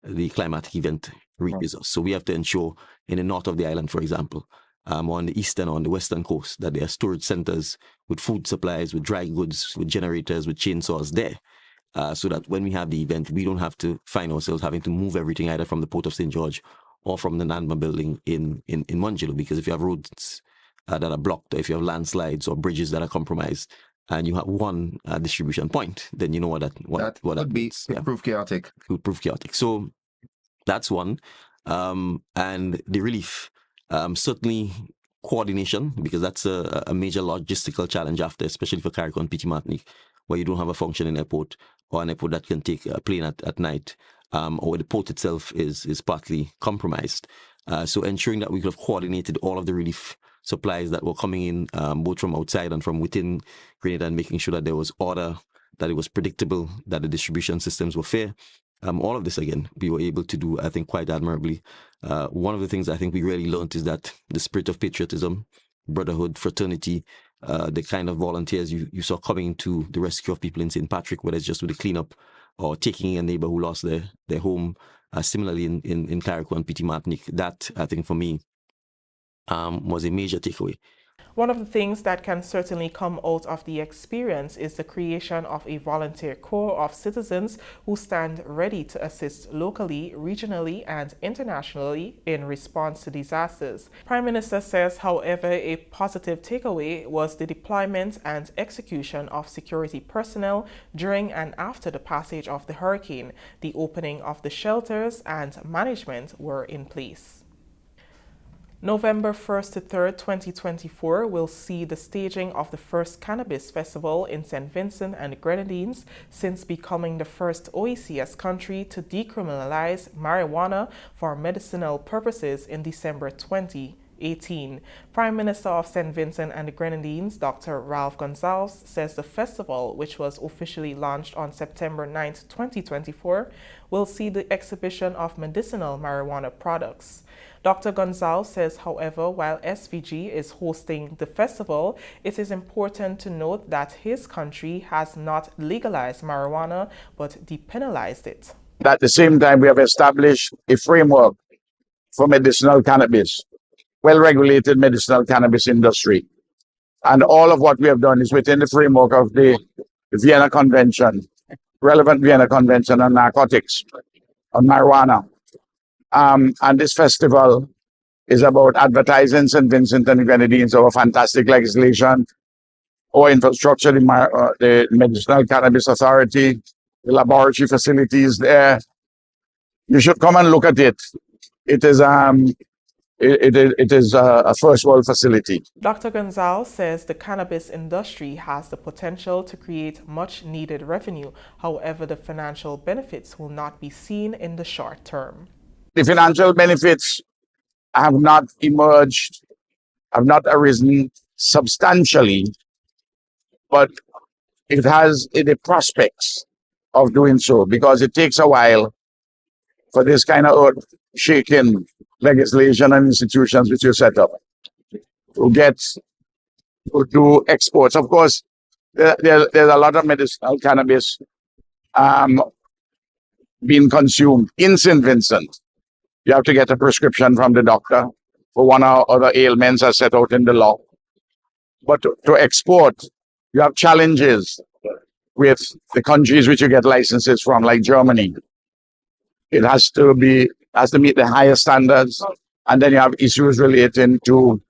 the climatic event reaches us. So we have to ensure in the north of the island, for example, on the eastern or on the western coast, that there are storage centers with food supplies, with dry goods, with generators, with chainsaws there. So that when we have the event, we don't have to find ourselves having to move everything either from the Port of St. George or from the NADMA building in Mangelo. Because if you have roads that are blocked, or if you have landslides or bridges that are compromised, and you have one distribution point, then you know what that means. It would prove chaotic. It would prove chaotic. So that's one. And the relief, certainly coordination, because that's a major logistical challenge after, especially for Carriacou and Petit Martinique, where you don't have a functioning airport or an airport that can take a plane at night, or where the port itself is partly compromised. So ensuring that we could have coordinated all of the relief supplies that were coming in, both from outside and from within Grenada, and making sure that there was order, that it was predictable, that the distribution systems were fair. All of this, again, we were able to do, I think, quite admirably. One of the things I think we really learned is that the spirit of patriotism, brotherhood, fraternity, the kind of volunteers you saw coming to the rescue of people in St. Patrick, whether it's just with the cleanup or taking a neighbor who lost their home, similarly in Carriacou and Petit Martinique, that, I think, for me, was a major takeaway. One of the things that can certainly come out of the experience is the creation of a volunteer corps of citizens who stand ready to assist locally, regionally, and internationally in response to disasters. Prime Minister says, however, a positive takeaway was the deployment and execution of security personnel during and after the passage of the hurricane. The opening of the shelters and management were in place. November 1st to 3rd, 2024 will see the staging of the first Cannabis Festival in St. Vincent and the Grenadines since becoming the first OECS country to decriminalize marijuana for medicinal purposes in December 2018. Prime Minister of St. Vincent and the Grenadines, Dr. Ralph Gonzalez, says the festival, which was officially launched on September 9th, 2024, will see the exhibition of medicinal marijuana products. Dr. Gonzalez says, however, while SVG is hosting the festival, it is important to note that his country has not legalized marijuana, but depenalized it. At the same time, we have established a framework for medicinal cannabis, well-regulated medicinal cannabis industry. And all of what we have done is within the framework of the Vienna Convention, relevant Vienna Convention on narcotics, on marijuana. And this festival is about advertising St. Vincent and the Grenadines, our fantastic legislation, our infrastructure, the Medicinal Cannabis Authority, the laboratory facilities there. You should come and look at it. It is a first world facility. Dr. Gonzalez says the cannabis industry has the potential to create much needed revenue. However, the financial benefits will not be seen in the short term. The financial benefits have not emerged, have not arisen substantially, but it has the prospects of doing so, because it takes a while for this kind of earth-shaking legislation and institutions which you set up to do exports. Of course, there's a lot of medicinal cannabis being consumed in St. Vincent. You have to get a prescription from the doctor for one or other ailments as set out in the law. But to export, you have challenges with the countries which you get licenses from, like Germany. It has to meet the higher standards, and then you have issues relating to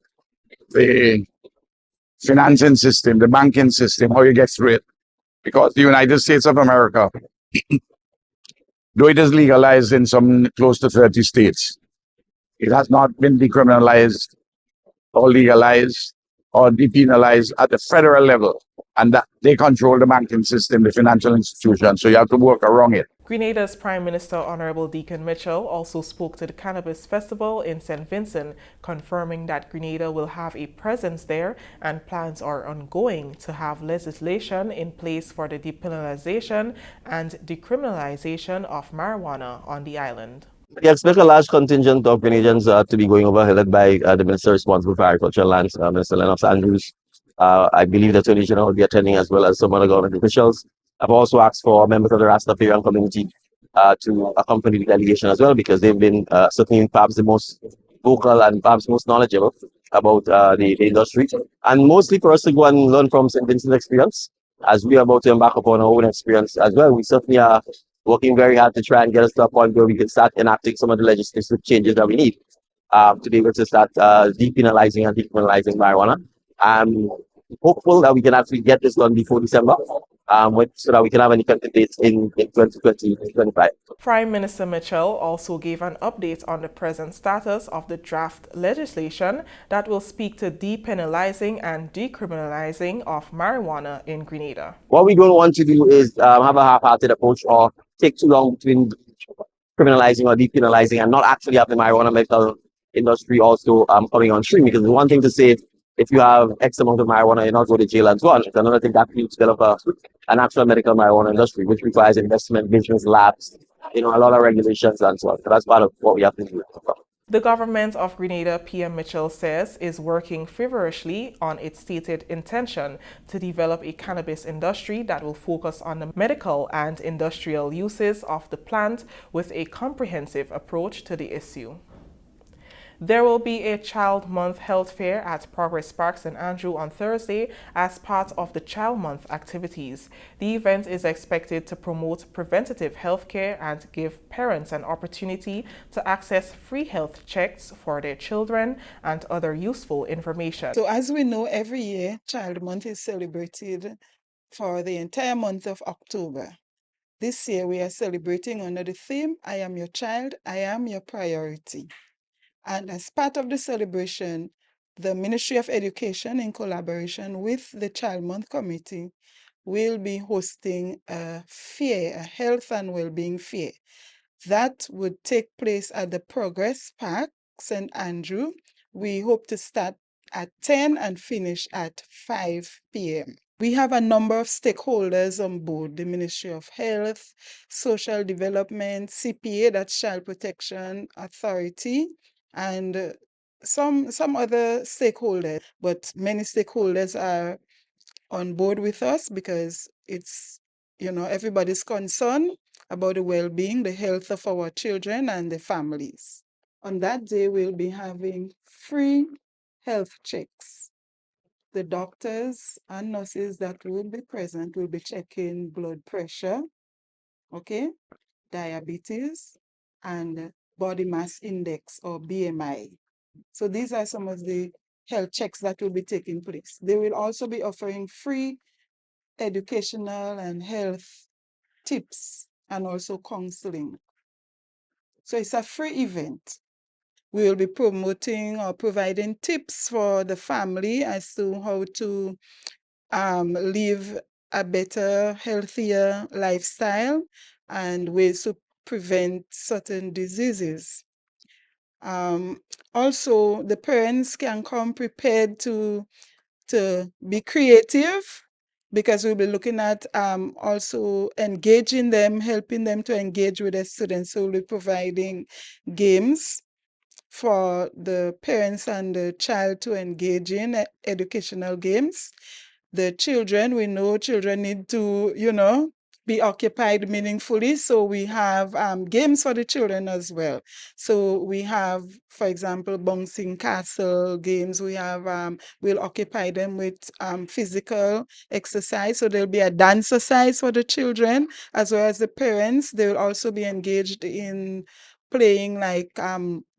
the financing system, the banking system, how you get through it. Because the United States of America though it is legalized in some close to 30 states, it has not been decriminalized or legalized or depenalized at the federal level. And that they control the banking system, the financial institution. So you have to work around it. Grenada's Prime Minister Honorable Deacon Mitchell also spoke to the Cannabis Festival in St. Vincent, confirming that Grenada will have a presence there and plans are ongoing to have legislation in place for the depenalization and decriminalization of marijuana on the island. We expect a large contingent of Grenadians to be going over, led by the Minister responsible for agricultural lands, Mr. Lennox Andrews. I believe the Attorney General will be attending, as well as some other government officials. I've also asked for members of the Rastafarian community to accompany the delegation as well, because they've been certainly perhaps the most vocal and perhaps most knowledgeable about the industry. And mostly for us to go and learn from St. Vincent's experience, as we are about to embark upon our own experience as well. We certainly are working very hard to try and get us to a point where we can start enacting some of the legislative changes that we need to be able to start depenalizing and decriminalizing marijuana. I'm hopeful that we can actually get this done before December, so that we can have any dates in 2025. Prime Minister Mitchell also gave an update on the present status of the draft legislation that will speak to depenalizing and decriminalizing of marijuana in Grenada. What we don't want to do is have a half-hearted approach or take too long between criminalizing or depenalizing and not actually have the marijuana medical industry also coming on stream. Because one thing to say, if you have X amount of marijuana, you're not going to jail and so on. It's another thing that we develop an actual medical marijuana industry, which requires investment, business labs, a lot of regulations and so on. So that's part of what we have to do. The government of Grenada, PM Mitchell says, is working feverishly on its stated intention to develop a cannabis industry that will focus on the medical and industrial uses of the plant with a comprehensive approach to the issue. There will be a Child Month Health Fair at Progress Park St. Andrew on Thursday as part of the Child Month activities. The event is expected to promote preventative health care and give parents an opportunity to access free health checks for their children and other useful information. So as we know, every year Child Month is celebrated for the entire month of October. This year we are celebrating under the theme, I am your child, I am your priority. And as part of the celebration, the Ministry of Education, in collaboration with the Child Month Committee, will be hosting a fair, a health and well-being fair. That would take place at the Progress Park, St. Andrew. We hope to start at 10 and finish at 5 p.m. We have a number of stakeholders on board: the Ministry of Health, Social Development, CPA, that's Child Protection Authority, and some other stakeholders. But many stakeholders are on board with us because it's, everybody's concerned about the well-being, the health of our children and the families. On that day, we'll be having free health checks. The doctors and nurses that will be present will be checking blood pressure, diabetes, and body mass index or BMI. So these are some of the health checks that will be taking place. They will also be offering free educational and health tips and also counseling. So it's a free event. We will be promoting or providing tips for the family as to how to live a better, healthier lifestyle and ways to prevent certain diseases. Also, the parents can come prepared to be creative, because we'll be looking at also engaging them, helping them to engage with the students. So we'll be providing games for the parents and the child to engage in, educational games. The children, we know children need to, be occupied meaningfully. So we have games for the children as well. So we have, for example, bouncing castle games. We have, we'll occupy them with physical exercise. So there'll be a dance exercise for the children as well as the parents. They will also be engaged in playing like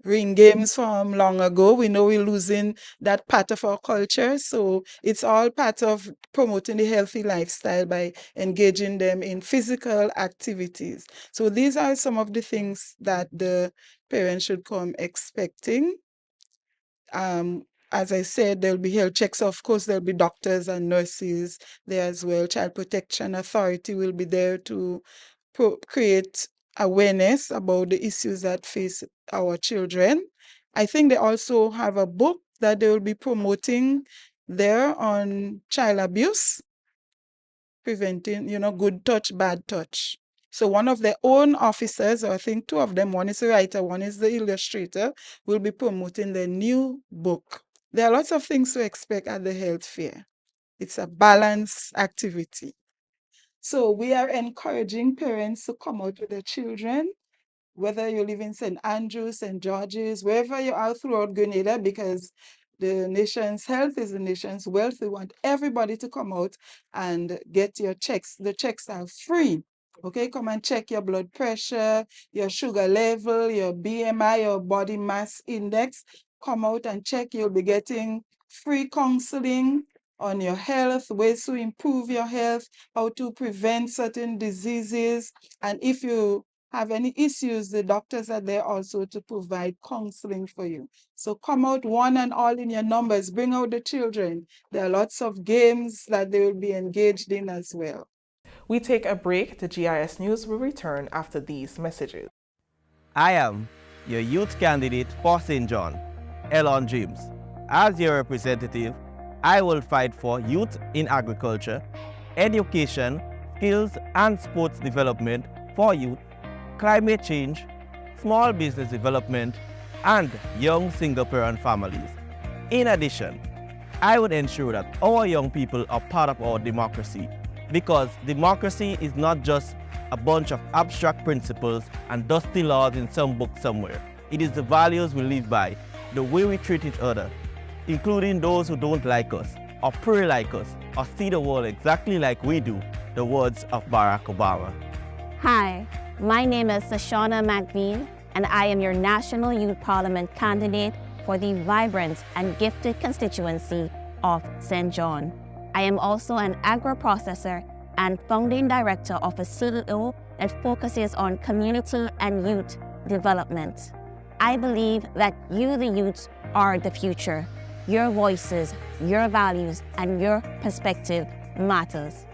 ring games from long ago. We know we're losing that part of our culture. So it's all part of promoting the healthy lifestyle by engaging them in physical activities. So these are some of the things that the parents should come expecting. As I said, there'll be health checks. Of course, there'll be doctors and nurses there as well. Child Protection Authority will be there to create awareness about the issues that face our children. I think they also have a book that they will be promoting there on child abuse, preventing, good touch, bad touch. So one of their own officers, or I think two of them, one is the writer, one is the illustrator, will be promoting their new book. There are lots of things to expect at the health fair. It's a balanced activity. So we are encouraging parents to come out with their children, whether you live in St. Andrews, St. George's, wherever you are throughout Grenada, because the nation's health is the nation's wealth. We want everybody to come out and get your checks. The checks are free. Okay, come and check your blood pressure, your sugar level, your BMI, your body mass index. Come out and check. You'll be getting free counseling on your health, ways to improve your health, how to prevent certain diseases. And if you have any issues, the doctors are there also to provide counseling for you. So come out one and all in your numbers, bring out the children. There are lots of games that they will be engaged in as well. We take a break. The GIS News will return after these messages. I am your youth candidate for St. John, Elon James. As your representative, I will fight for youth in agriculture, education, skills and sports development for youth, climate change, small business development, and young single-parent families. In addition, I would ensure that our young people are part of our democracy, because democracy is not just a bunch of abstract principles and dusty laws in some book somewhere. It is the values we live by, the way we treat each other, including those who don't like us, or pray like us, or see the world exactly like we do, the words of Barack Obama. Hi, my name is Sashana McVean, and I am your National Youth Parliament candidate for the vibrant and gifted constituency of St. John. I am also an agro-processor and founding director of a CEO that focuses on community and youth development. I believe that you, the youth, are the future. Your voices, your values, and your perspective matters.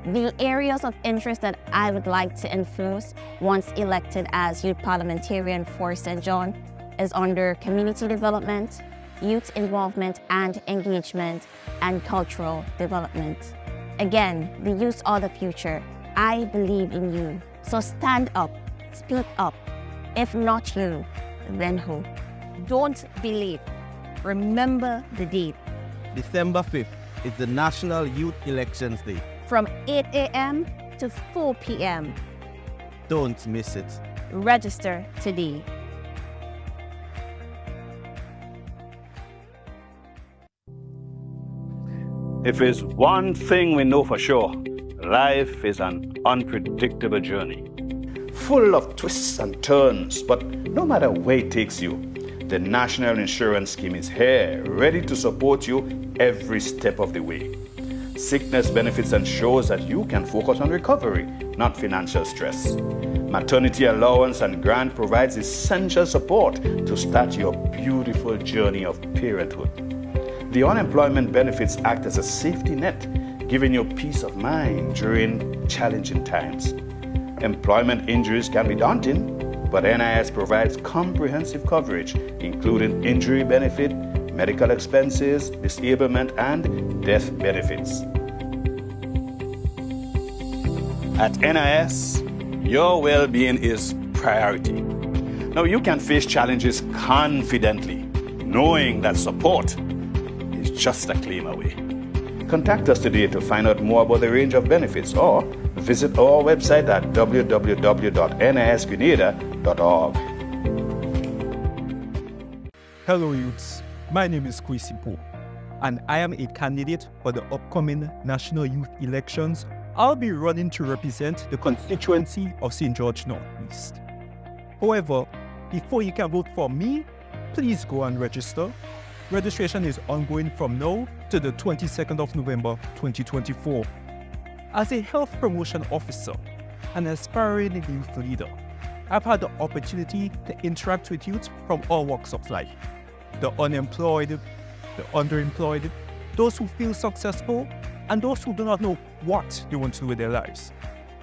The areas of interest that I would like to enforce once elected as youth parliamentarian for St. John is under community development, youth involvement and engagement, and cultural development. Again, the youth are the future. I believe in you. So stand up, speak up. If not you, then who? Don't be late. Remember the date. December 5th is the National Youth Elections Day. From 8 a.m. to 4 p.m. Don't miss it. Register today. If it's one thing we know for sure, life is an unpredictable journey, full of twists and turns, but no matter where it takes you, the National Insurance Scheme is here, ready to support you every step of the way. Sickness benefits ensures that you can focus on recovery, not financial stress. Maternity allowance and grant provides essential support to start your beautiful journey of parenthood. The unemployment benefits act as a safety net, giving you peace of mind during challenging times. Employment injuries can be daunting, but NIS provides comprehensive coverage, including injury benefit, medical expenses, disablement, and death benefits. At NIS, your well-being is priority. Now, you can face challenges confidently, knowing that support is just a claim away. Contact us today to find out more about the range of benefits, or visit our website at www.nisgrenada.org. Hello youths, my name is Kwesi Po, and I am a candidate for the upcoming national youth elections. I'll be running to represent the constituency of St. George Northeast. However, before you can vote for me, please go and register. Registration is ongoing from now to the 22nd of November 2024. As a health promotion officer and aspiring youth leader, I've had the opportunity to interact with youth from all walks of life. The unemployed, the underemployed, those who feel successful, and those who do not know what they want to do with their lives.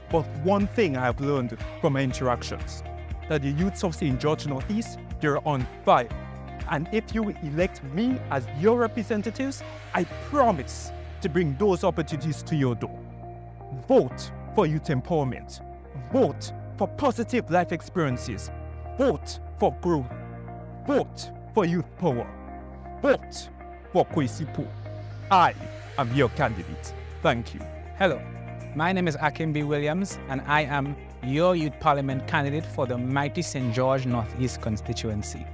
But one thing I have learned from my interactions, that the youths of St. George Northeast, they're on fire. And if you elect me as your representatives, I promise to bring those opportunities to your door. Vote for youth empowerment. Vote for positive life experiences. Vote for growth. Vote for youth power. Vote for Kwesi Po. I am your candidate. Thank you. Hello, my name is Akimbi Williams, and I am your Youth Parliament candidate for the mighty St. George Northeast constituency.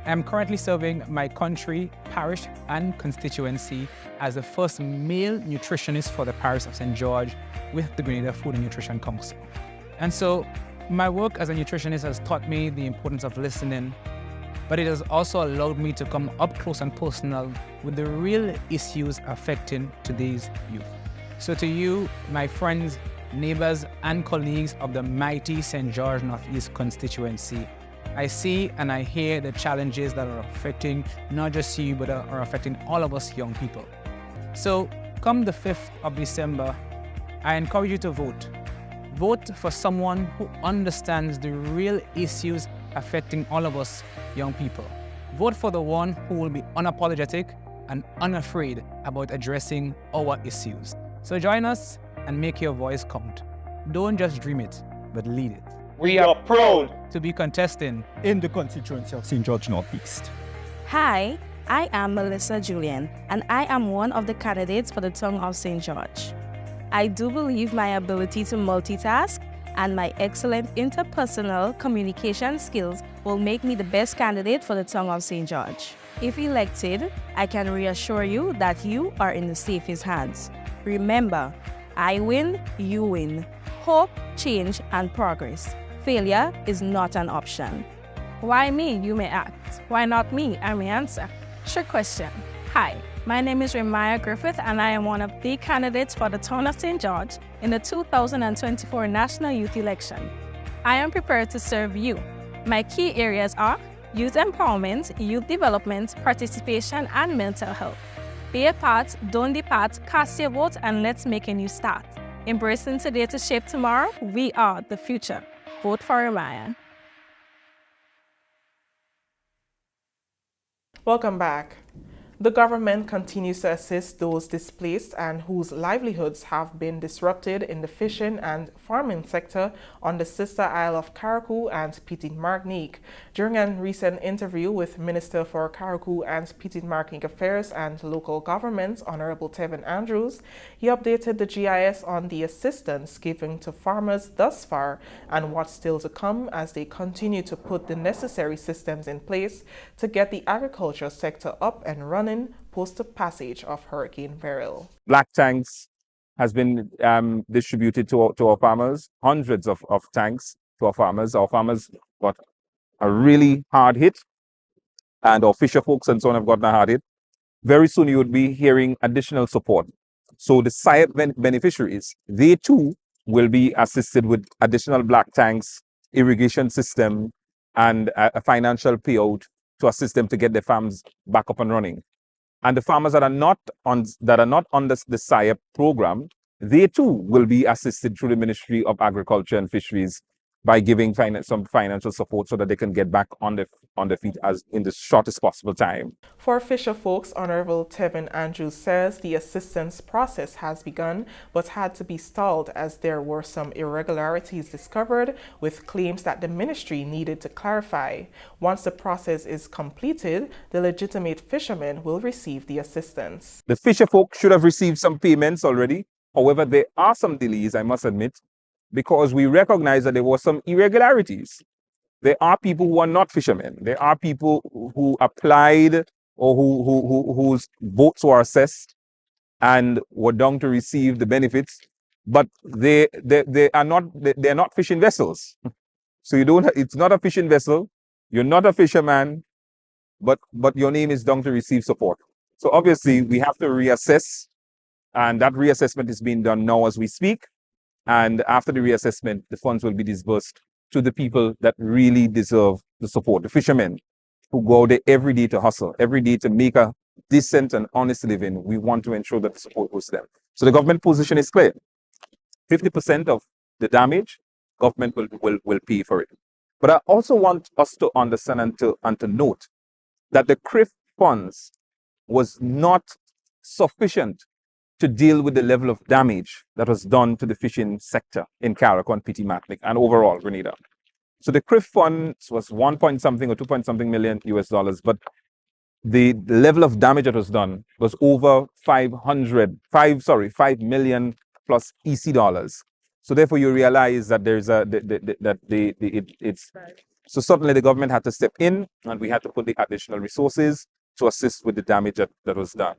I am currently serving my country, parish, and constituency as the first male nutritionist for the parish of St. George with the Grenada Food and Nutrition Council. And so, my work as a nutritionist has taught me the importance of listening, but it has also allowed me to come up close and personal with the real issues affecting today's youth. So to you, my friends, neighbors, and colleagues of the mighty St. George Northeast constituency, I see and I hear the challenges that are affecting not just you, but are affecting all of us young people. So come the 5th of December, I encourage you to vote. Vote for someone who understands the real issues affecting all of us young people. Vote for the one who will be unapologetic and unafraid about addressing our issues. So join us and make your voice count. Don't just dream it, but lead it. We are proud to be contesting in the constituency of St. George Northeast. Hi, I am Melissa Julian, and I am one of the candidates for the Tongue of St. George. I do believe my ability to multitask and my excellent interpersonal communication skills will make me the best candidate for the Tongue of St. George. If elected, I can reassure you that you are in the safest hands. Remember, I win, you win. Hope, change, and progress. Failure is not an option. Why me, you may ask. Why not me, I may answer. Sure question. Hi, my name is Remaya Griffith, and I am one of the candidates for the Town of St. George in the 2024 National Youth Election. I am prepared to serve you. My key areas are youth empowerment, youth development, participation, and mental health. Be a part, don't depart, cast your vote, and let's make a new start. Embracing today to shape tomorrow, we are the future. Vote for Remaya. Welcome back. The government continues to assist those displaced and whose livelihoods have been disrupted in the fishing and farming sector on the sister isle of Carriacou and Petite Martinique. During a recent interview with Minister for Carriacou and Petite Martinique Affairs and Local Governments, Honorable Tevin Andrews, he updated the GIS on the assistance given to farmers thus far and what's still to come as they continue to put the necessary systems in place to get the agriculture sector up and running post the passage of Hurricane Beryl. Black tanks has been distributed to our farmers, hundreds of tanks to our farmers. Our farmers got a really hard hit, and our fisher folks and so on have gotten a hard hit. Very soon you would be hearing additional support. So the SIAP beneficiaries, they too will be assisted with additional black tanks, irrigation system, and a financial payout to assist them to get their farms back up and running. And the farmers that are not on the SIAP program, they too will be assisted through the Ministry of Agriculture and Fisheries by giving some financial support so that they can get back on their feet as in the shortest possible time. For fisher folks, Honorable Tevin Andrews says the assistance process has begun but had to be stalled as there were some irregularities discovered with claims that the ministry needed to clarify. Once the process is completed, the legitimate fishermen will receive the assistance. The fisher folk should have received some payments already. However, there are some delays, I must admit, because we recognize that there were some irregularities. There are people who are not fishermen. There are people who applied or whose boats were assessed and were down to receive the benefits, but they're not fishing vessels. So it's not a fishing vessel. You're not a fisherman. but your name is down to receive support. So obviously we have to reassess, and that reassessment is being done now as we speak. And after the reassessment, the funds will be disbursed to the people that really deserve the support. The fishermen who go out there every day to hustle, every day to make a decent and honest living. We want to ensure that the support goes to them. So the government position is clear. 50% of the damage, government will pay for it. But I also want us to understand and to note that the CRIF funds was not sufficient to deal with the level of damage that was done to the fishing sector in Carriacou, Petit Matlick, and overall Grenada. So the CRIF funds was 1 point something or 2 point something million US dollars, but the level of damage that was done was over 5 million plus EC dollars. So therefore you realize that there's so certainly the government had to step in, and we had to put the additional resources to assist with the damage that was done.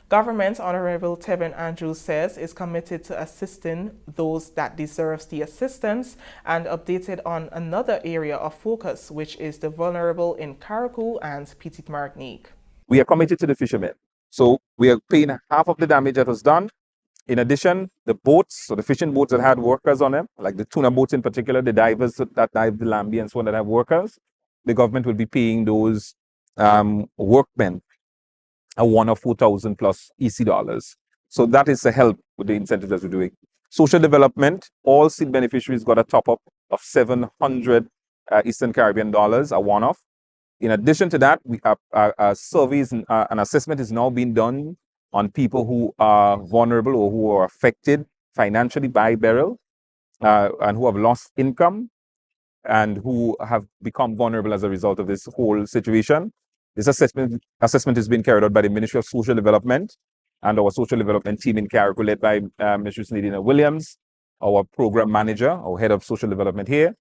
Government Honorable Tevin Andrews says is committed to assisting those that deserves the assistance, and updated on another area of focus, which is the vulnerable in Carriacou and Petit Martinique. We are committed to the fishermen. So we are paying half of the damage that was done. In addition, the boats, so the fishing boats that had workers on them, like the tuna boats in particular, the divers that dive the Lambie and so on that have workers, the government will be paying those workmen a one-off 4,000 plus EC dollars. So that is a help with the incentives that we're doing. Social development, all seed beneficiaries got a top-up of 700 Eastern Caribbean dollars, a one-off. In addition to that, we have surveys and an assessment is now being done on people who are vulnerable or who are affected financially by Beryl and who have lost income and who have become vulnerable as a result of this whole situation. This assessment is being carried out by the Ministry of Social Development and our social development team in Carriacou, led by Mrs. Nadina Williams, our program manager, our head of social development here.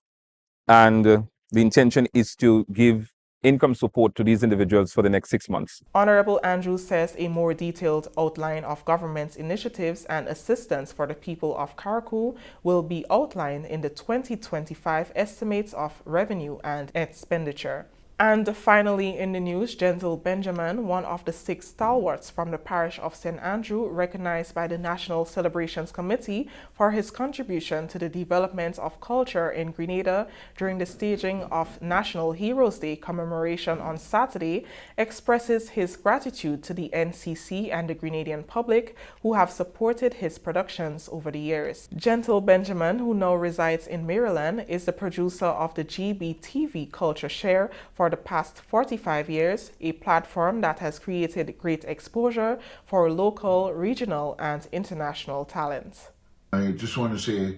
And the intention is to give income support to these individuals for the next 6 months. Honorable Andrews says a more detailed outline of government's initiatives and assistance for the people of Carriacou will be outlined in the 2025 estimates of revenue and expenditure. And finally in the news, Gentle Benjamin, one of the 6 stalwarts from the parish of St. Andrew, recognized by the National Celebrations Committee for his contribution to the development of culture in Grenada during the staging of National Heroes Day commemoration on Saturday, expresses his gratitude to the NCC and the Grenadian public who have supported his productions over the years. Gentle Benjamin, who now resides in Maryland, is the producer of the GBTV Culture Share for the past 45 years, a platform that has created great exposure for local, regional, and international talent. I just want to say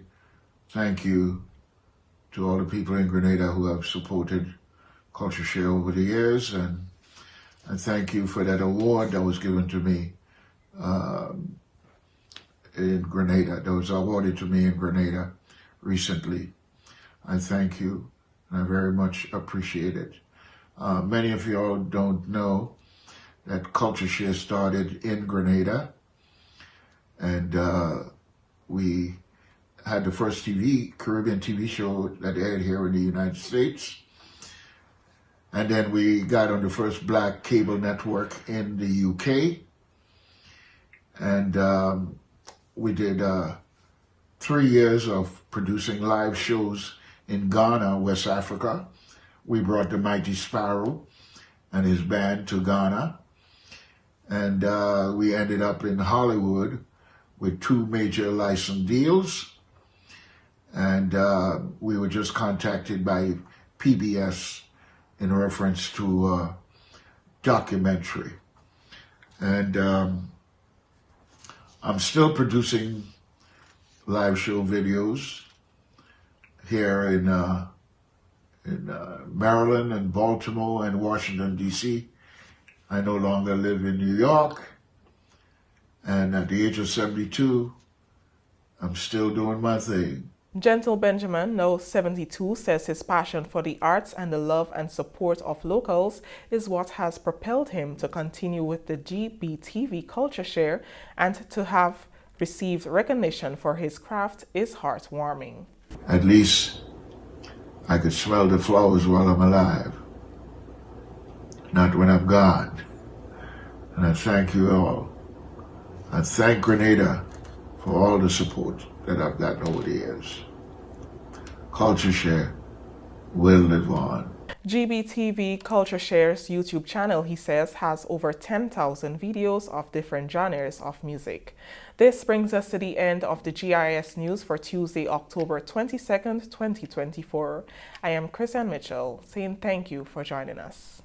thank you to all the people in Grenada who have supported Culture Share over the years, and thank you for that award that was given to me in Grenada, that was awarded to me in Grenada recently. I thank you, and I very much appreciate it. Many of you all don't know that Culture Share started in Grenada, and we had the first Caribbean TV show that aired here in the United States. And then we got on the first black cable network in the UK. And we did 3 years of producing live shows in Ghana, West Africa. We brought the Mighty Sparrow and his band to Ghana. And we ended up in Hollywood with 2 major license deals. And we were just contacted by PBS in reference to a documentary. And I'm still producing live show videos here in Maryland and Baltimore and Washington, D.C. I no longer live in New York. And at the age of 72, I'm still doing my thing. Gentle Benjamin, now 72, says his passion for the arts and the love and support of locals is what has propelled him to continue with the GBTV Culture Share, and to have received recognition for his craft is heartwarming. At least I could smell the flowers while I'm alive. not when I'm gone. And I thank you all. I thank Grenada for all the support that I've gotten over the years. Culture Share will live on. GBTV Culture Share's YouTube channel, he says, has over 10,000 videos of different genres of music. This brings us to the end of the GIS News for Tuesday, October 22nd, 2024. I am Chris Ann Mitchell, saying thank you for joining us.